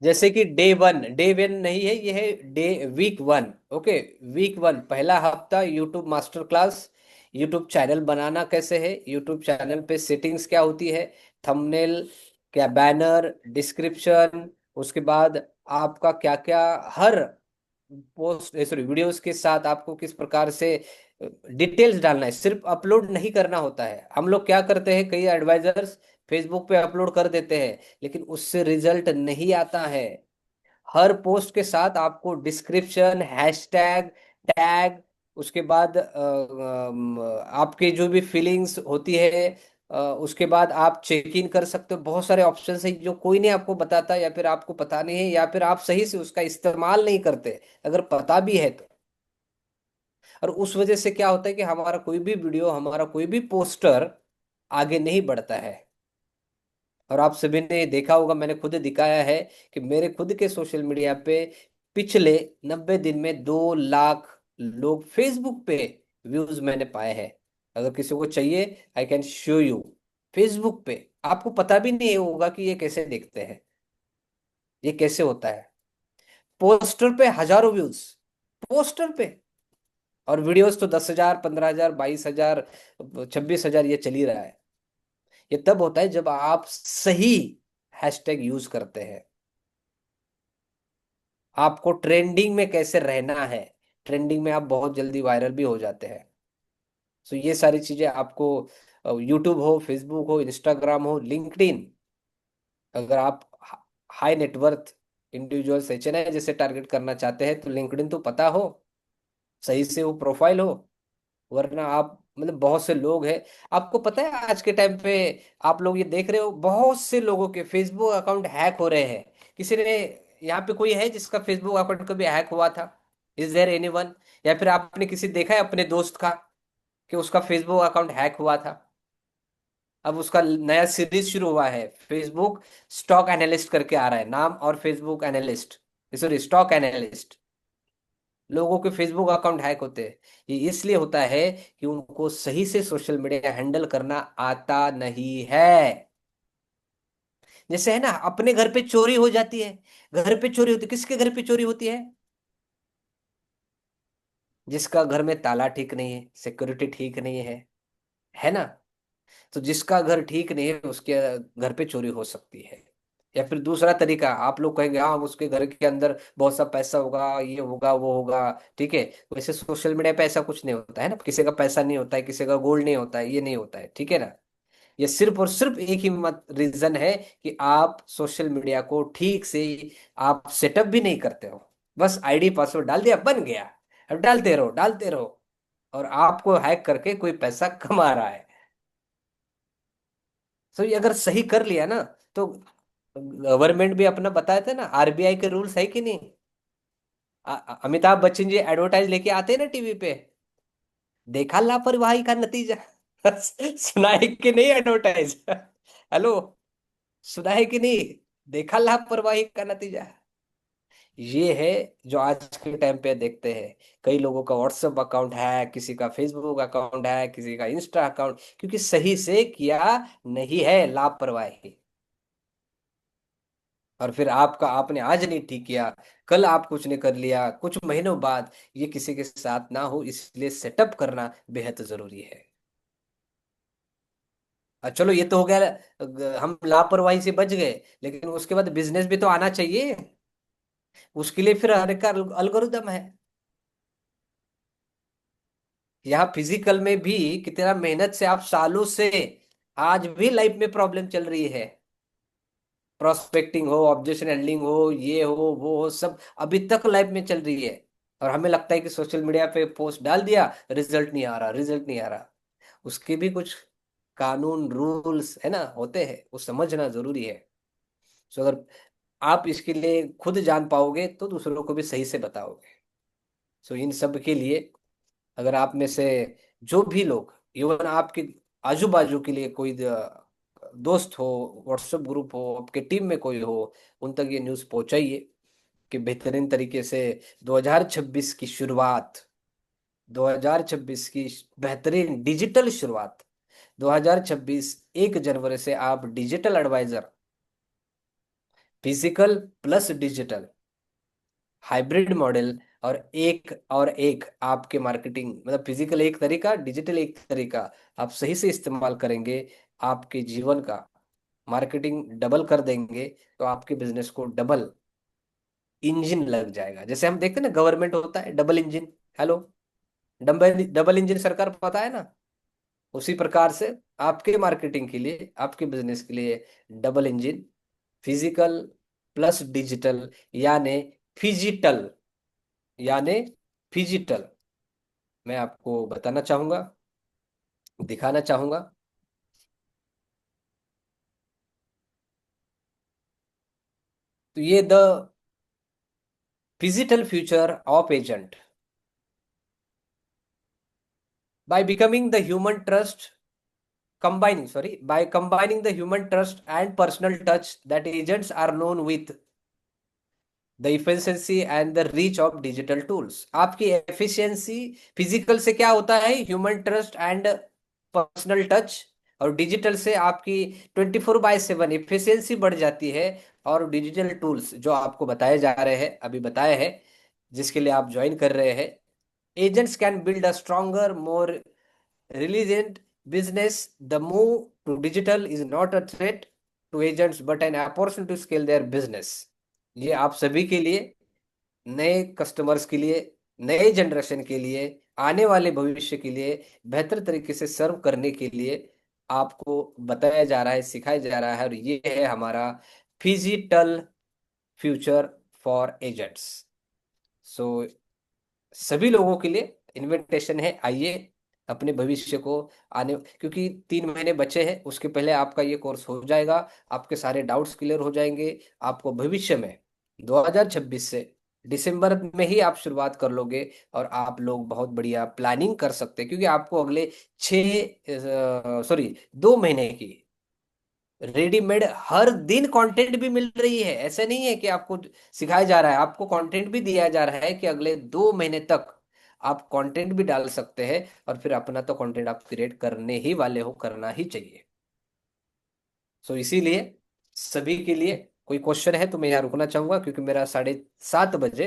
Speaker 2: जैसे कि डे वन नहीं है, ये है वीक 1। ओके, वीक 1 पहला हफ्ता YouTube master class. YouTube channel बनाना कैसे है, यूट्यूब चैनल पे सेटिंग्स क्या होती है, थंबनेल, क्या बैनर, डिस्क्रिप्शन, उसके बाद आपका क्या क्या हर पोस्ट सॉरी वीडियोस के साथ आपको किस प्रकार से डिटेल्स डालना है। सिर्फ अपलोड नहीं करना होता है। हम लोग क्या करते हैं, कई एडवाइजर्स फेसबुक पे अपलोड कर देते हैं, लेकिन उससे रिजल्ट नहीं आता है। हर पोस्ट के साथ आपको डिस्क्रिप्शन, हैशटैग, टैग, उसके बाद आपके जो भी फीलिंग्स होती है, उसके बाद आप चेक इन कर सकते हो। बहुत सारे ऑप्शन है जो कोई नहीं आपको बताता, या फिर आपको पता नहीं है, या फिर आप सही से उसका इस्तेमाल नहीं करते, अगर पता भी है तो। और उस वजह से क्या होता है कि हमारा कोई भी वीडियो, हमारा कोई भी पोस्टर आगे नहीं बढ़ता है। और आप सभी ने देखा होगा, मैंने खुद दिखाया है कि मेरे खुद के सोशल मीडिया पे पिछले 90 दिन में 2 लाख लोग फेसबुक पे व्यूज मैंने पाए हैं। अगर किसी को चाहिए, I can show you. Facebook पे आपको पता भी नहीं होगा कि ये कैसे देखते हैं, ये कैसे होता है। पोस्टर पे हजारों व्यूज, पोस्टर पे। और वीडियोस तो 10,000, 15,000, 22,000, 26,000 ये चल ही रहा है। ये तब होता है जब आप सही हैशटैग यूज करते हैं। आपको ट्रेंडिंग में कैसे रहना है, ट्रेंडिंग में आप बहुत जल्दी वायरल भी हो जाते हैं। सो ये सारी चीजें आपको, यूट्यूब हो, फेसबुक हो, इंस्टाग्राम हो, लिंक्डइन, अगर आप हाई नेटवर्थ इंडिविजुअल्स HNI जैसे टारगेट करना चाहते हैं तो लिंक्डइन तो पता हो, सही से वो प्रोफाइल हो। वरना आप मतलब बहुत से लोग हैं, आपको पता है आज के टाइम पे आप लोग ये देख रहे हो बहुत से लोगों के फेसबुक अकाउंट हैक हो रहे हैं। किसी ने, यहाँ पे कोई है जिसका फेसबुक अकाउंट कभी हैक हुआ था? Is there anyone? या फिर आपने किसी देखा है अपने दोस्त का कि उसका फेसबुक अकाउंट हैक हुआ था? अब उसका नया सीरीज शुरू हुआ है, फेसबुक स्टॉक एनालिस्ट करके आ रहा है नाम, और Facebook analyst, sorry stock analyst. लोगों के फेसबुक अकाउंट हैक होते हैं। ये इसलिए होता है कि उनको सही से सोशल मीडिया हैंडल करना आता नहीं है। जैसे है ना, अपने घर पे चोरी हो जाती है, घर पे चोरी होती है, किसके घर पे चोरी होती है? जिसका घर में ताला ठीक नहीं है, सिक्योरिटी ठीक नहीं है ना? तो जिसका घर ठीक नहीं है उसके घर पे चोरी हो सकती है। या फिर दूसरा तरीका, आप लोग कहेंगे हाँ उसके घर के अंदर बहुत सा पैसा होगा, ये होगा वो होगा, ठीक है। वैसे सोशल मीडिया पे ऐसा कुछ नहीं होता है ना, किसी का पैसा नहीं होता है, किसी का गोल्ड नहीं होता है, ये नहीं होता है, ठीक है ना। ये सिर्फ और सिर्फ एक ही मत रीजन है कि आप सोशल मीडिया को ठीक से आप सेटअप भी नहीं करते हो। बस ID पासवर्ड डाल दिया, बन गया। अब डालते रहो डालते रहो, और आपको हैक करके कोई पैसा कमा रहा है। तो ये अगर सही कर लिया ना, तो गवर्नमेंट भी अपना बताए थे ना, RBI के रूल्स है कि नहीं? अमिताभ बच्चन जी एडवर्टाइज लेके आते हैं ना टीवी पे, देखा लापरवाही का नतीजा। सुना है कि नहीं एडवर्टाइज? हेलो, सुना है कि नहीं? देखा लापरवाही का नतीजा। ये है जो आज के टाइम पे देखते हैं। कई लोगों का व्हाट्सएप अकाउंट है, किसी का फेसबुक अकाउंट है, किसी का इंस्टा अकाउंट, क्योंकि सही से किया नहीं है, लापरवाही। और फिर आपका, आपने आज नहीं ठीक किया, कल आप कुछ नहीं कर लिया, कुछ महीनों बाद ये किसी के साथ ना हो, इसलिए सेटअप करना बेहद जरूरी है। चलो ये तो हो गया, हम लापरवाही से बच गए, लेकिन उसके बाद बिजनेस भी तो आना चाहिए। उसके लिए फिर हर एक का अलगोरिदम है। यहाँ फिजिकल में भी कितना मेहनत से, आप सालों से, आज भी लाइफ में प्रॉब्लम चल रही है। प्रोस्पेक्टिंग हो, ऑब्जेक्शन हैंडलिंग हो, ये हो वो हो, सब अभी तक लाइफ में चल रही है। और हमें लगता है कि सोशल मीडिया पे पोस्ट डाल दिया, रिजल्ट नहीं आ रहा, रिजल्ट नहीं आ रहा। उसके भी कुछ कानून रूल्स है ना, होते हैं, वो समझना जरूरी है। सो अगर आप इसके लिए खुद जान पाओगे तो दूसरों को भी सही से बताओगे। सो इन सब के लिए, अगर आप में से जो भी लोग, इवन आपके आजू बाजू के लिए कोई दोस्त हो, व्हाट्सएप ग्रुप हो, आपके टीम में कोई हो, उन तक ये न्यूज़ पहुंचाइए कि बेहतरीन तरीके से 2026 की शुरुआत, 2026 की बेहतरीन डिजिटल शुरुआत, 2026 1 जनवरी से आप digital advisor, physical plus digital hybrid model, और एक आपके मार्केटिंग, मतलब फिजिकल एक तरीका, डिजिटल एक तरीका, आप सही से इस्तेमाल करेंगे, आपके जीवन का मार्केटिंग डबल कर देंगे। तो आपके बिजनेस को डबल इंजन लग जाएगा। जैसे हम देखते हैं ना, गवर्नमेंट होता है double engine. Hello, double double engine सरकार, पता है ना? उसी प्रकार से आपके मार्केटिंग के लिए, आपके बिजनेस के लिए double engine, physical plus digital, यानी फिजिटल, यानी फिजिटल, मैं आपको बताना चाहूंगा, दिखाना चाहूंगा। तो ये the phygital future of agent, by becoming the human trust, combining sorry by combining the human trust and personal touch that agents are known with the efficiency and the reach of digital tools. आपकी efficiency, physical से क्या होता है, human trust and personal touch, और digital से आपकी 24/7 efficiency बढ़ जाती है। और डिजिटल टूल्स जो आपको बताए जा रहे हैं, अभी बताए हैं, जिसके लिए आप ज्वाइन कर रहे हैं, agents can build a stronger more resilient business. The move to digital is not a threat to agents but an opportunity to scale their business। ये आप सभी के लिए, नए कस्टमर्स के लिए, नए जनरेशन के लिए, आने वाले भविष्य के लिए बेहतर तरीके से सर्व करने के लिए आपको बताया जा रहा है, सिखाया जा रहा है। और ये है हमारा फिजिटल फ्यूचर फॉर एजेंट्स। सो सभी लोगों के लिए इनविटेशन है, आइए अपने भविष्य को आने, क्योंकि 3 महीने बचे हैं, उसके पहले आपका ये कोर्स हो जाएगा, आपके सारे डाउट्स क्लियर हो जाएंगे। आपको भविष्य में 2026 से दिसंबर में ही आप शुरुआत कर लोगे, और आप लोग बहुत बढ़िया प्लानिंग कर सकते हैं, क्योंकि आपको अगले 2 महीने की रेडीमेड हर दिन कंटेंट भी मिल रही है। ऐसे नहीं है कि आपको सिखाया जा रहा है, आपको कंटेंट भी दिया जा रहा है कि अगले 2 महीने तक आप कंटेंट भी डाल सकते हैं। और फिर अपना तो कंटेंट आप क्रिएट करने ही वाले हो, करना ही चाहिए। सो इसीलिए सभी के लिए कोई क्वेश्चन है तो मैं यहाँ रुकना चाहूंगा, क्योंकि मेरा 7:30 बजे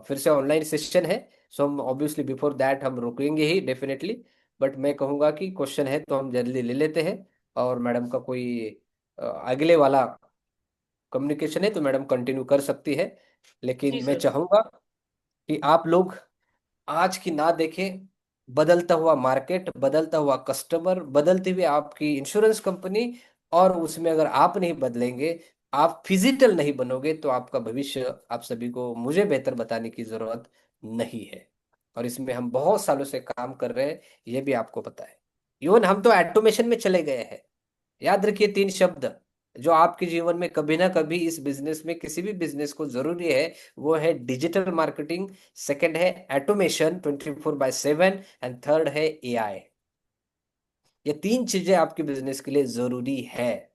Speaker 2: फिर से ऑनलाइन सेशन है। सो हम ऑब्वियसली बिफोर दैट हम रुकेंगे ही डेफिनेटली। बट मैं कहूँगा कि क्वेश्चन है तो हम जल्दी ले लेते हैं। और मैडम का कोई अगले वाला कम्युनिकेशन है तो मैडम कंटिन्यू कर सकती है।
Speaker 1: जी
Speaker 2: लेकिन मैं
Speaker 1: सर।
Speaker 2: चाहूंगा कि आप लोग आज की ना देखें, बदलता हुआ मार्केट, बदलता हुआ कस्टमर, बदलती हुई आपकी इंश्योरेंस कंपनी, और उसमें अगर आप नहीं बदलेंगे, आप फिजिकल नहीं बनोगे, तो आपका भविष्य आप सभी को मुझे बेहतर बताने की जरूरत नहीं है। और इसमें हम बहुत सालों से काम कर रहे हैं, ये भी आपको पता है। इवन हम तो ऑटोमेशन में चले गए हैं। याद रखिए 3 शब्द जो आपके जीवन में कभी ना कभी इस बिजनेस में, किसी भी बिजनेस को जरूरी है। वो है डिजिटल मार्केटिंग, सेकंड है ऑटोमेशन 24/7, एंड थर्ड है एआई। ये 3 चीजें आपके बिजनेस के लिए जरूरी है।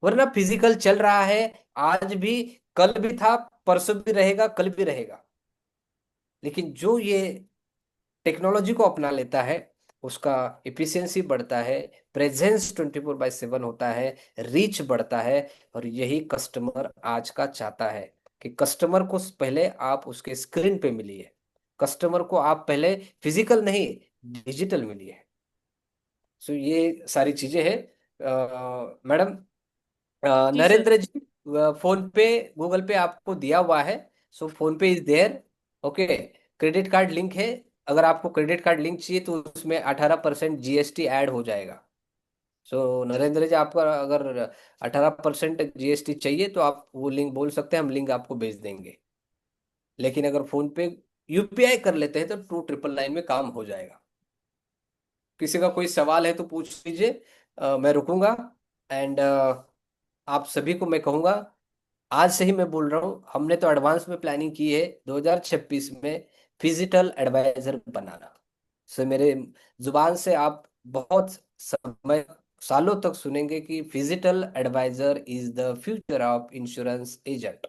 Speaker 2: वरना फिजिकल चल रहा है, आज भी, कल भी था, परसों भी रहेगा, कल भी रहेगा। लेकिन जो ये टेक्नोलॉजी को अपना लेता है, उसका इफिशियंसी बढ़ता है, प्रेजेंस 24/7 होता है, रीच बढ़ता है। और यही कस्टमर आज का चाहता है, कि कस्टमर को पहले आप उसके स्क्रीन पे मिलिए, कस्टमर को आप पहले फिजिकल नहीं, डिजिटल मिलिए। सो ये सारी चीजें हैं। मैडम,
Speaker 1: जी sir.
Speaker 2: Narendra ji, PhonePe, Google Pay आपको दिया हुआ है। So PhonePe is there. Okay, credit card link है। अगर आपको क्रेडिट कार्ड लिंक चाहिए तो उसमें 18% जीएसटी ऐड हो जाएगा। सो नरेंद्र जी, आपका अगर 18% जीएसटी चाहिए तो आप वो लिंक बोल सकते हैं, हम लिंक आपको भेज देंगे। लेकिन अगर फोन पे यूपीआई कर लेते हैं तो 2999 में काम हो जाएगा। किसी का कोई सवाल है तो पूछ लीजिए, मैं रुकूंगा। एंड आप सभी को मैं कहूंगा, आज से ही मैं बोल रहा हूँ, हमने तो एडवांस में प्लानिंग की है 2026 में फिजिकल एडवाइजर बनाना। सो मेरे जुबान से आप बहुत समय, सालों तक सुनेंगे कि physical advisor is the future of insurance agent.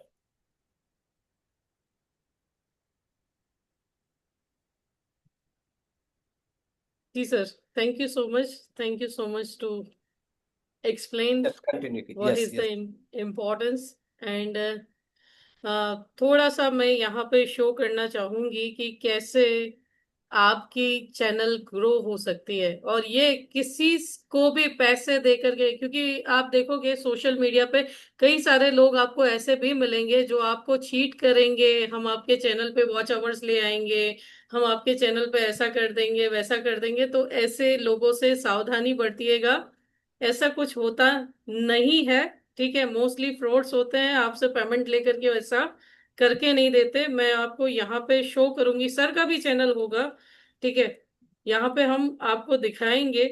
Speaker 1: जी sir. Thank you so much. Thank you so much to explain
Speaker 2: yes, continue,
Speaker 1: what
Speaker 2: yes
Speaker 1: is the
Speaker 2: yes.
Speaker 1: importance and थोड़ा सा मैं यहाँ पे शो करना चाहूंगी कि कैसे आपकी चैनल ग्रो हो सकती है, और ये किसी को भी पैसे दे करके, क्योंकि आप देखोगे सोशल मीडिया पे कई सारे लोग आपको ऐसे भी मिलेंगे जो आपको चीट करेंगे, हम आपके चैनल पे वॉच आवर्स ले आएंगे, हम आपके चैनल पे ऐसा कर देंगे वैसा कर देंगे। तो ऐसे लोगों से सावधानी बरतिएगा। ऐसा कुछ होता नहीं है। ठीक है, मोस्टली फ्रॉड्स होते हैं, आपसे पेमेंट लेकर के वैसा करके नहीं देते। मैं आपको यहाँ पे शो करूंगी, सर का भी चैनल होगा। ठीक है, यहाँ पे हम आपको दिखाएंगे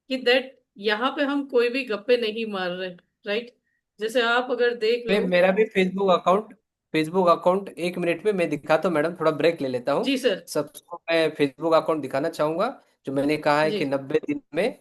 Speaker 1: कि दैट यहाँ पे हम कोई भी गप्पे नहीं मार रहे। राइट, जैसे आप अगर देख लो।
Speaker 2: मेरा भी फेसबुक अकाउंट 1 मिनट में मैं दिखाता हूँ मैडम, थोड़ा ब्रेक ले लेता हूँ।
Speaker 1: जी सर।
Speaker 2: सबको मैं फेसबुक अकाउंट दिखाना चाहूंगा, जो मैंने कहा है
Speaker 1: जी।
Speaker 2: कि 90 दिन में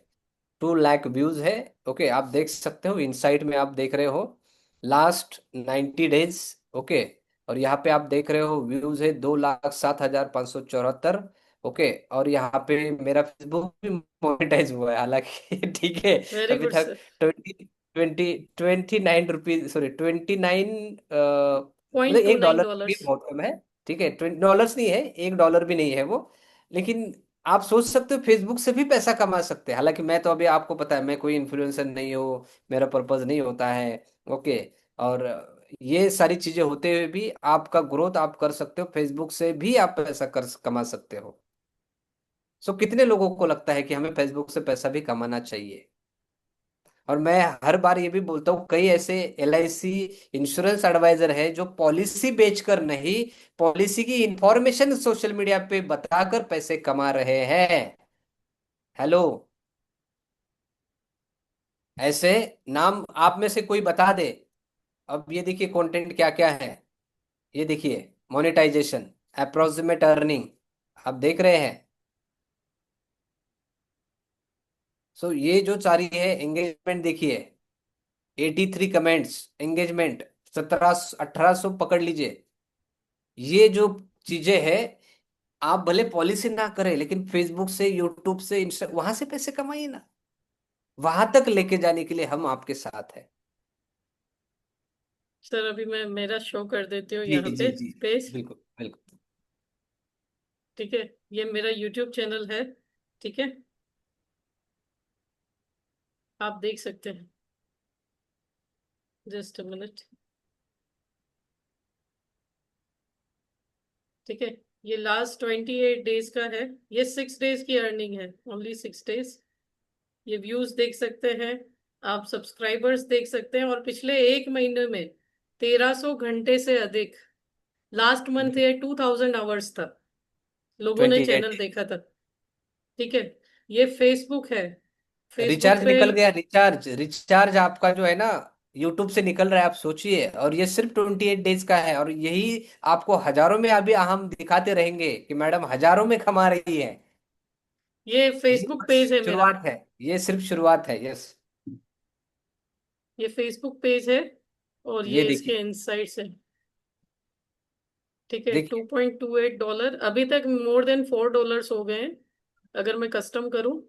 Speaker 2: 2 लाख व्यूज है। ओके, आप देख सकते हो, इनसाइट में आप देख रहे हो लास्ट 90 डेज। ओके, और यहाँ पे आप देख रहे हो व्यूज है 2,07,574। ओके, और यहाँ पे मेरा फेसबुक भी मोनेटाइज हुआ है हालांकि ठीक है।
Speaker 1: वेरी
Speaker 2: अभी
Speaker 1: गुड
Speaker 2: तक
Speaker 1: सर।
Speaker 2: 29 रुपीज, सॉरी 29, मतलब
Speaker 1: पॉइंट टू
Speaker 2: एक
Speaker 1: नाइन
Speaker 2: डॉलर भी
Speaker 1: डॉलर्स
Speaker 2: बहुत कम है। ठीक है, $20 नहीं है, $1 भी नहीं है वो। लेकिन आप सोच सकते हो फेसबुक से भी पैसा कमा सकते हैं। हालांकि मैं तो, अभी आपको पता है, मैं कोई इन्फ्लुएंसर नहीं हूँ, मेरा पर्पज नहीं होता है। ओके, और ये सारी चीजें होते हुए भी आपका ग्रोथ आप कर सकते हो, फेसबुक से भी आप पैसा कर कमा सकते हो। सो कितने लोगों को लगता है कि हमें फेसबुक से पैसा भी कमाना चाहिए? और मैं हर बार ये भी बोलता हूँ, कई ऐसे LIC इंश्योरेंस एडवाइजर हैं जो पॉलिसी बेचकर नहीं, पॉलिसी की इंफॉर्मेशन सोशल मीडिया पे बताकर पैसे कमा रहे हैं। हेलो, ऐसे नाम आप में से कोई बता दे। अब ये देखिए कंटेंट क्या क्या है, ये देखिए मोनेटाइजेशन, अप्रोक्सीमेट अर्निंग, आप देख रहे हैं। सो ये जो सारी है, एंगेजमेंट देखिए, 83 कमेंट्स, एंगेजमेंट 1700 1800 पकड़ लीजिए। ये जो चीजें हैं, आप भले पॉलिसी ना करें लेकिन फेसबुक से, यूट्यूब से, इंस्टा, वहां से पैसे कमाइए ना। वहां तक लेके जाने के लिए हम आपके साथ हैं।
Speaker 1: सर अभी मैं मेरा शो कर देती हूँ
Speaker 2: जी
Speaker 1: यहाँ
Speaker 2: जी
Speaker 1: पे
Speaker 2: जी,
Speaker 1: पेज।
Speaker 2: बिल्कुल बिल्कुल।
Speaker 1: ठीक है, ये मेरा यूट्यूब चैनल है। ठीक है, आप देख सकते हैं। Just a minute. ठीक है, ये लास्ट 28 डेज का है। ये 6 डेज की अर्निंग है, ओनली 6 डेज। ये व्यूज देख सकते हैं, आप सब्सक्राइबर्स देख सकते हैं, और पिछले एक महीने में 1300 घंटे से अधिक। लास्ट मंथ ये 2000 आवर्स था, लोगों ने
Speaker 2: 28।
Speaker 1: चैनल देखा था। ठीक है, ये फेसबुक है। फेसबुक
Speaker 2: रिचार्ज
Speaker 1: पे
Speaker 2: निकल गया, रिचार्ज रिचार्ज आपका जो है ना, यूट्यूब से निकल रहा है, आप सोचिए। और ये सिर्फ 28 डेज का है, और यही आपको हजारों में अभी हम दिखाते रहेंगे कि मैडम हजारों में कमा रही है।
Speaker 1: ये
Speaker 2: ये
Speaker 1: फेसबुक
Speaker 2: बस
Speaker 1: पेज है मेरा।
Speaker 2: शुरुआत है, ये सिर्फ शुरुआत है। यस,
Speaker 1: ये फेसबुक पेज है, और
Speaker 2: ये
Speaker 1: ये इसके
Speaker 2: देखिए,
Speaker 1: इनसाइट्स है। ठीक है,
Speaker 2: देखिए।
Speaker 1: $2.28। अभी तक मोर देन $4 हो गए हैं। अगर मैं कस्टम करूं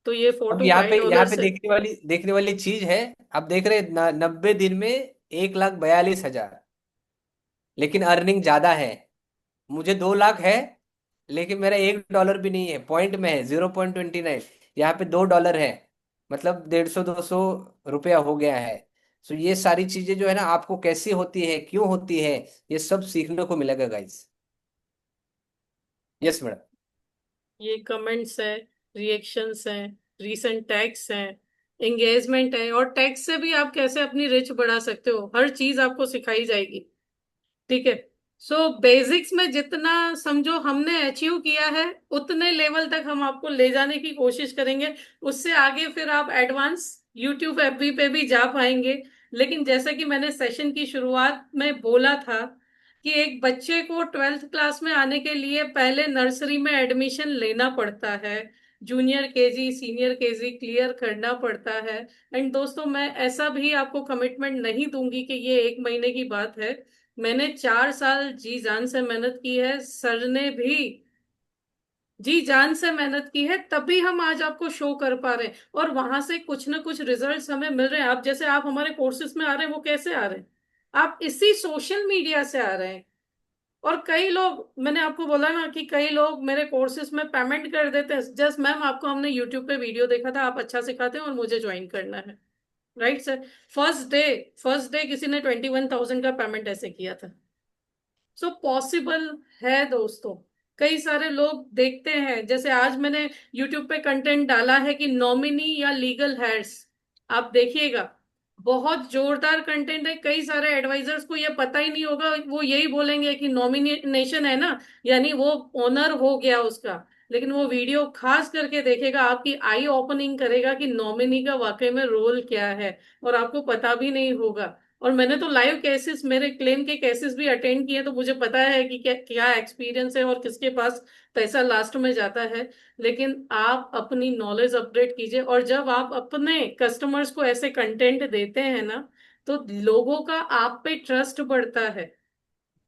Speaker 1: तो ये फोर
Speaker 2: अब
Speaker 1: टू फाइव
Speaker 2: यहाँ
Speaker 1: डॉलर
Speaker 2: पे
Speaker 1: से।
Speaker 2: देखने वाली चीज है। अब देख रहे हैं 90 दिन में 1,42,000, लेकिन अर्निंग ज्यादा है। मुझे 2 लाख है, लेकिन मेरा $1 भी नहीं है, पॉइंट में है 0.29। यहाँ पे $2 है, मतलब 150 200 रुपया हो गया है। सो ये सारी चीजें जो है ना, आपको कैसी होती है, क्यों होती है, ये सब सीखने को मिलेगा गाइस। Yes madam.
Speaker 1: ये कमेंट्स है, रिएक्शंस हैं, रीसेंट टैग्स हैं, एंगेजमेंट है, और टैग से भी आप कैसे अपनी रिच बढ़ा सकते हो, हर चीज आपको सिखाई जाएगी। ठीक है, सो बेसिक्स में जितना समझो हमने अचीव किया है, उतने लेवल तक हम आपको ले जाने की कोशिश करेंगे। उससे आगे फिर आप एडवांस यूट्यूब एफबी पे भी जा पाएंगे। लेकिन जैसा कि मैंने सेशन की शुरुआत में बोला था, कि एक बच्चे को 12th क्लास में आने के लिए पहले नर्सरी में एडमिशन लेना पड़ता है, junior KG senior KG clear करना पड़ता है। एंड दोस्तों, मैं ऐसा भी आपको कमिटमेंट नहीं दूंगी कि ये एक महीने की बात है। मैंने 4 साल जी जान से मेहनत की है, सर ने भी जी जान से मेहनत की है, तभी हम आज आपको शो कर पा रहे हैं। और वहां से कुछ ना कुछ रिजल्ट्स हमें मिल रहे हैं। आप जैसे आप हमारे कोर्सेज में आ रहे हैं, वो कैसे आ रहे हैं? आप इसी सोशल मीडिया से आ रहे हैं। और कई लोग, मैंने आपको बोला ना कि कई लोग मेरे कोर्सेज में पेमेंट कर देते हैं, जस्ट मैम आपको हमने यूट्यूब पे वीडियो देखा था, आप अच्छा सिखाते हैं और मुझे ज्वाइन करना है। Right sir. फर्स्ट डे किसी ने 21,000 का पेमेंट ऐसे किया था। सो पॉसिबल है दोस्तों। कई सारे लोग देखते हैं, जैसे आज मैंने यूट्यूब पे कंटेंट डाला है कि नॉमिनी या लीगल हेयर्स, आप देखिएगा, बहुत जोरदार कंटेंट है। कई सारे एडवाइजर्स को ये पता ही नहीं होगा, वो यही बोलेंगे कि नॉमिनेशन है ना, यानी वो ओनर हो गया उसका। लेकिन वो वीडियो खास करके देखेगा, आपकी आई ओपनिंग करेगा कि नॉमिनी का वाकई में रोल क्या है, और आपको पता भी नहीं होगा। और मैंने तो लाइव केसेस, मेरे क्लेम के केसेस भी अटेंड किए, तो मुझे पता है कि क्या क्या एक्सपीरियंस है और किसके पास पैसा लास्ट में जाता है। लेकिन आप अपनी नॉलेज अपडेट कीजिए, और जब आप अपने कस्टमर्स को ऐसे कंटेंट देते हैं ना, तो लोगों का आप पे ट्रस्ट बढ़ता है।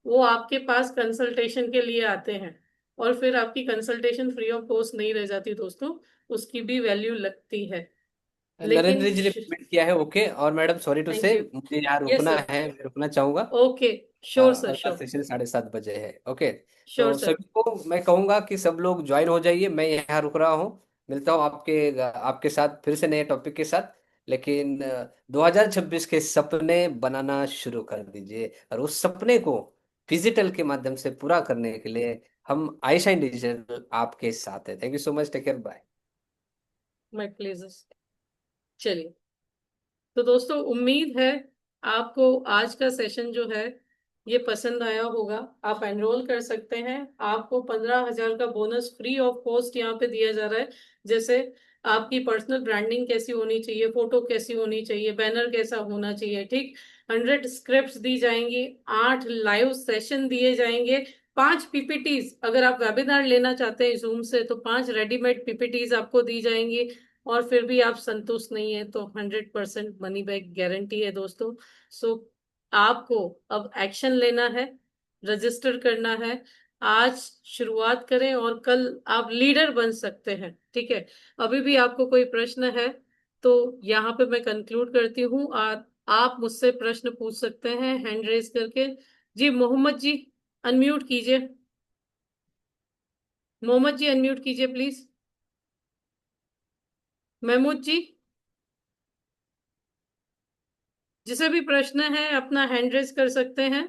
Speaker 1: वो आपके पास कंसल्टेशन के लिए आते हैं, और फिर आपकी कंसल्टेशन फ्री ऑफ कॉस्ट नहीं रह जाती दोस्तों, उसकी भी वैल्यू लगती है।
Speaker 2: नरेंद्र
Speaker 1: लेकिन
Speaker 2: जी ने पेमेंट किया है, ओके। और मैडम सॉरी टू
Speaker 1: थैंक
Speaker 2: से,
Speaker 1: यू।
Speaker 2: मुझे यहाँ
Speaker 1: यस
Speaker 2: रुकना
Speaker 1: सर।
Speaker 2: है, मैं रुकना चाहूंगा।
Speaker 1: ओके। श्योर सर,
Speaker 2: अगला
Speaker 1: श्योर।
Speaker 2: सेशन 7:30 बजे है, ओके।
Speaker 1: श्योर
Speaker 2: तो
Speaker 1: सर।
Speaker 2: सभी को मैं कहूंगा कि सब लोग ज्वाइन हो जाइए, मैं यहाँ रुक रहा हूँ। मिलता हूँ आपके आपके साथ फिर से नए टॉपिक के साथ। लेकिन 2026 के सपने बनाना शुरू कर दीजिए, और उस सपने को डिजिटल के माध्यम से पूरा करने के लिए हम आईशाइन डिजिटल आपके साथ है। Thank you so much, take care, bye.
Speaker 1: My pleasure. चलिए, तो दोस्तों उम्मीद है आपको आज का सेशन जो है ये पसंद आया होगा। आप एनरोल कर सकते हैं। आपको 15,000 का बोनस फ्री ऑफ कॉस्ट यहाँ पे दिया जा रहा है। जैसे आपकी पर्सनल ब्रांडिंग कैसी होनी चाहिए, फोटो कैसी होनी चाहिए, बैनर कैसा होना चाहिए, ठीक। 100 स्क्रिप्ट्स दी जाएंगी, 8 लाइव सेशन दिए जाएंगे, 5 पीपीटीज, अगर आप वेबिनार लेना चाहते हैं जूम से तो 5 रेडीमेड पीपीटीज आपको दी जाएंगी। और फिर भी आप संतुष्ट नहीं है तो 100% मनी बैक गारंटी है दोस्तों। सो आपको अब एक्शन लेना है, रजिस्टर करना है। आज शुरुआत करें और कल आप लीडर बन सकते हैं, ठीक है। अभी भी आपको कोई प्रश्न है तो यहाँ पे मैं कंक्लूड करती हूँ। आप मुझसे प्रश्न पूछ सकते हैं हैंड रेज करके। जी मोहम्मद जी, अनम्यूट कीजिए। मोहम्मद जी अनम्यूट कीजिए प्लीज। महमूद जी, जिसे भी प्रश्न है अपना हैंड रेज कर सकते हैं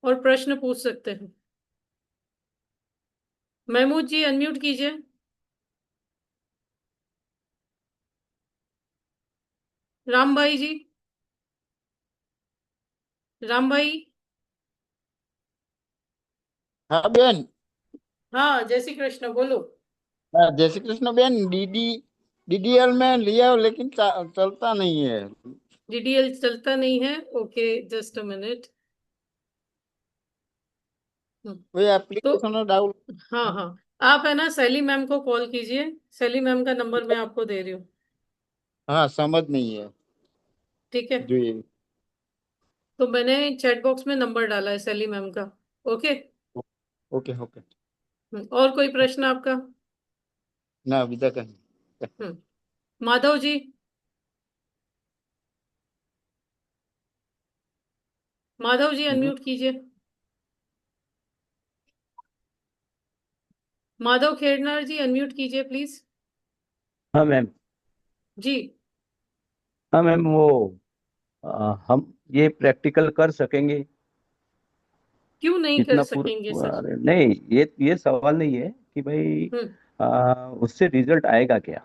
Speaker 1: और प्रश्न पूछ सकते हैं। महमूद जी अनम्यूट कीजिए। राम भाई जी, राम भाई।
Speaker 3: हाँ बेन।
Speaker 1: हाँ, जय श्री कृष्ण, बोलो।
Speaker 3: हाँ, जय श्री कृष्ण बेन। डीडीएल में लिया लेकिन चलता नहीं है।
Speaker 1: डीडीएल चलता नहीं है, ओके, जस्ट अ मिनट।
Speaker 3: कोई
Speaker 1: तो
Speaker 3: एप्लीकेशन डाउनलोड।
Speaker 1: हाँ हाँ, आप है ना सैली मैम को कॉल कीजिए। सैली मैम का नंबर मैं आपको दे रही हूँ,
Speaker 3: हाँ, समझ नहीं है।
Speaker 1: ठीक है।
Speaker 3: जी।
Speaker 1: तो मैंने चैट बॉक्स में नंबर डाला है सैली मैम का। ओके।
Speaker 3: Okay okay.
Speaker 1: और कोई प्रश्न आपका?
Speaker 3: ना अभी तक है।
Speaker 1: माधव जी, माधव जी
Speaker 3: हम्म।
Speaker 1: अनम्यूट कीजिए। माधव खेड़नार जी अनम्यूट कीजिए प्लीज।
Speaker 4: हाँ मैम।
Speaker 1: जी।
Speaker 4: हाँ मैम, वो हम ये प्रैक्टिकल कर सकेंगे?
Speaker 1: क्यों नहीं कर
Speaker 4: जितना
Speaker 1: सकेंगे सर?
Speaker 4: अरे नहीं, ये सवाल नहीं है कि भाई
Speaker 1: हम्म।
Speaker 4: उससे रिजल्ट आएगा क्या?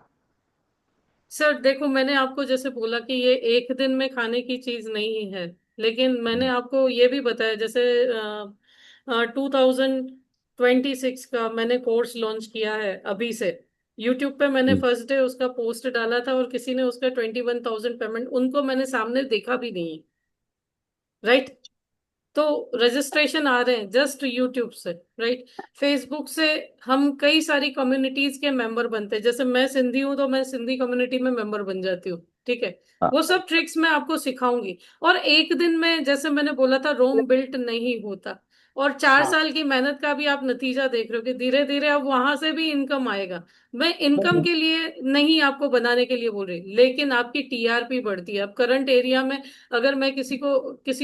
Speaker 1: सर देखो, मैंने आपको जैसे बोला कि ये एक दिन में खाने की चीज नहीं है, लेकिन मैंने
Speaker 4: हम्म,
Speaker 1: आपको ये भी बताया जैसे 2026 का मैंने कोर्स लॉन्च किया है अभी से। यूट्यूब पे मैंने
Speaker 4: हम्म,
Speaker 1: फर्स्ट डे उसका पोस्ट डाला था और किसी ने उसका 21,000 पेमेंट, उनको मैंने सामने देखा भी नहीं, राइट। तो रजिस्ट्रेशन आ रहे हैं जस्ट यूट्यूब से, राइट। फेसबुक से हम कई सारी कम्युनिटीज के मेंबर बनते हैं, जैसे मैं सिंधी हूं तो मैं सिंधी कम्युनिटी में मेंबर बन जाती हूँ, ठीक है।
Speaker 4: हाँ,
Speaker 1: वो सब ट्रिक्स मैं आपको सिखाऊंगी। और एक दिन में, जैसे मैंने बोला था, रोम बिल्ट नहीं होता। और 4 साल की मेहनत का भी आप नतीजा देख रहे हो कि धीरे धीरे अब वहां से भी इनकम आएगा। मैं इनकम के लिए नहीं आपको बनाने के लिए बोल रही, लेकिन आपकी टीआरपी बढ़ती है। अब करंट एरिया में अगर मैं किसी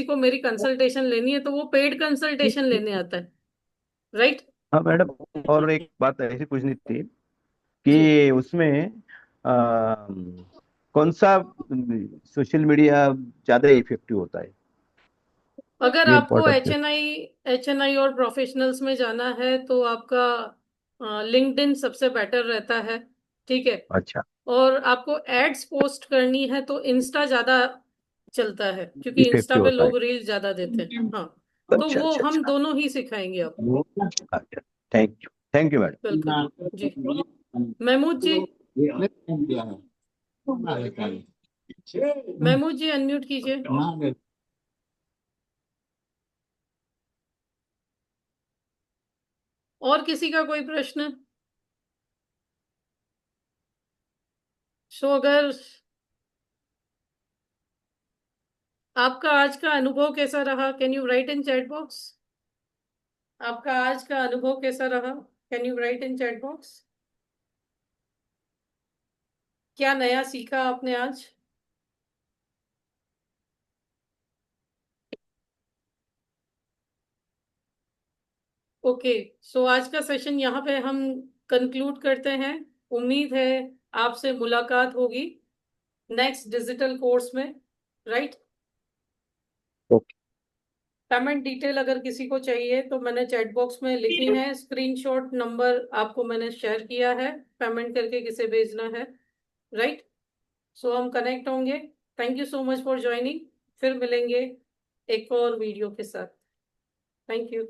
Speaker 1: को मेरी कंसल्टेशन लेनी है तो वो पेड कंसल्टेशन लेने आता है, राइट।
Speaker 4: हाँ मैडम, और एक बात ऐसी पूछनी थी
Speaker 1: जी।
Speaker 4: कि उसमें कौन सा सोशल मीडिया ज्यादा इफेक्टिव होता है?
Speaker 1: अगर
Speaker 4: ये
Speaker 1: आपको
Speaker 4: इम्पोर्टेंट
Speaker 1: एच
Speaker 4: है।
Speaker 1: एन आई एच एन आई और प्रोफेशनल्स में जाना है तो आपका लिंक्डइन सबसे बेटर रहता है, ठीक है।
Speaker 4: अच्छा,
Speaker 1: और आपको एड्स पोस्ट करनी है तो इंस्टा ज्यादा चलता है, क्योंकि इंस्टा
Speaker 4: इफेक्टिव
Speaker 1: पे
Speaker 4: होता है।
Speaker 1: लोग रील ज्यादा देते हैं। हाँ, तो
Speaker 4: अच्छा
Speaker 1: वो
Speaker 4: अच्छा
Speaker 1: हम
Speaker 4: अच्छा।
Speaker 1: दोनों ही सिखाएंगे आपको।
Speaker 4: अच्छा, थैंक यू मैडम।
Speaker 1: वेलकम जी। महमूद जी, महमूद जी अनम्यूट कीजिए। और किसी का कोई प्रश्न? सो अगर आपका आज का अनुभव कैसा रहा, can you write in chat box? आपका आज का अनुभव कैसा रहा, can you write in chat box? क्या नया सीखा आपने आज? ओके। सो आज का सेशन यहाँ पे हम कंक्लूड करते हैं। उम्मीद है आपसे मुलाकात होगी। नेक्स्ट डिजिटल कोर्स में, राइट।
Speaker 4: ओके।
Speaker 1: पेमेंट डिटेल अगर किसी को चाहिए तो मैंने चैट बॉक्स में लिखी है, स्क्रीनशॉट नंबर आपको मैंने शेयर किया है, पेमेंट करके किसे भेजना है, राइट। सो हम कनेक्ट होंगे। Thank you so much for joining. फिर मिलेंगे एक और वीडियो के साथ। Thank you.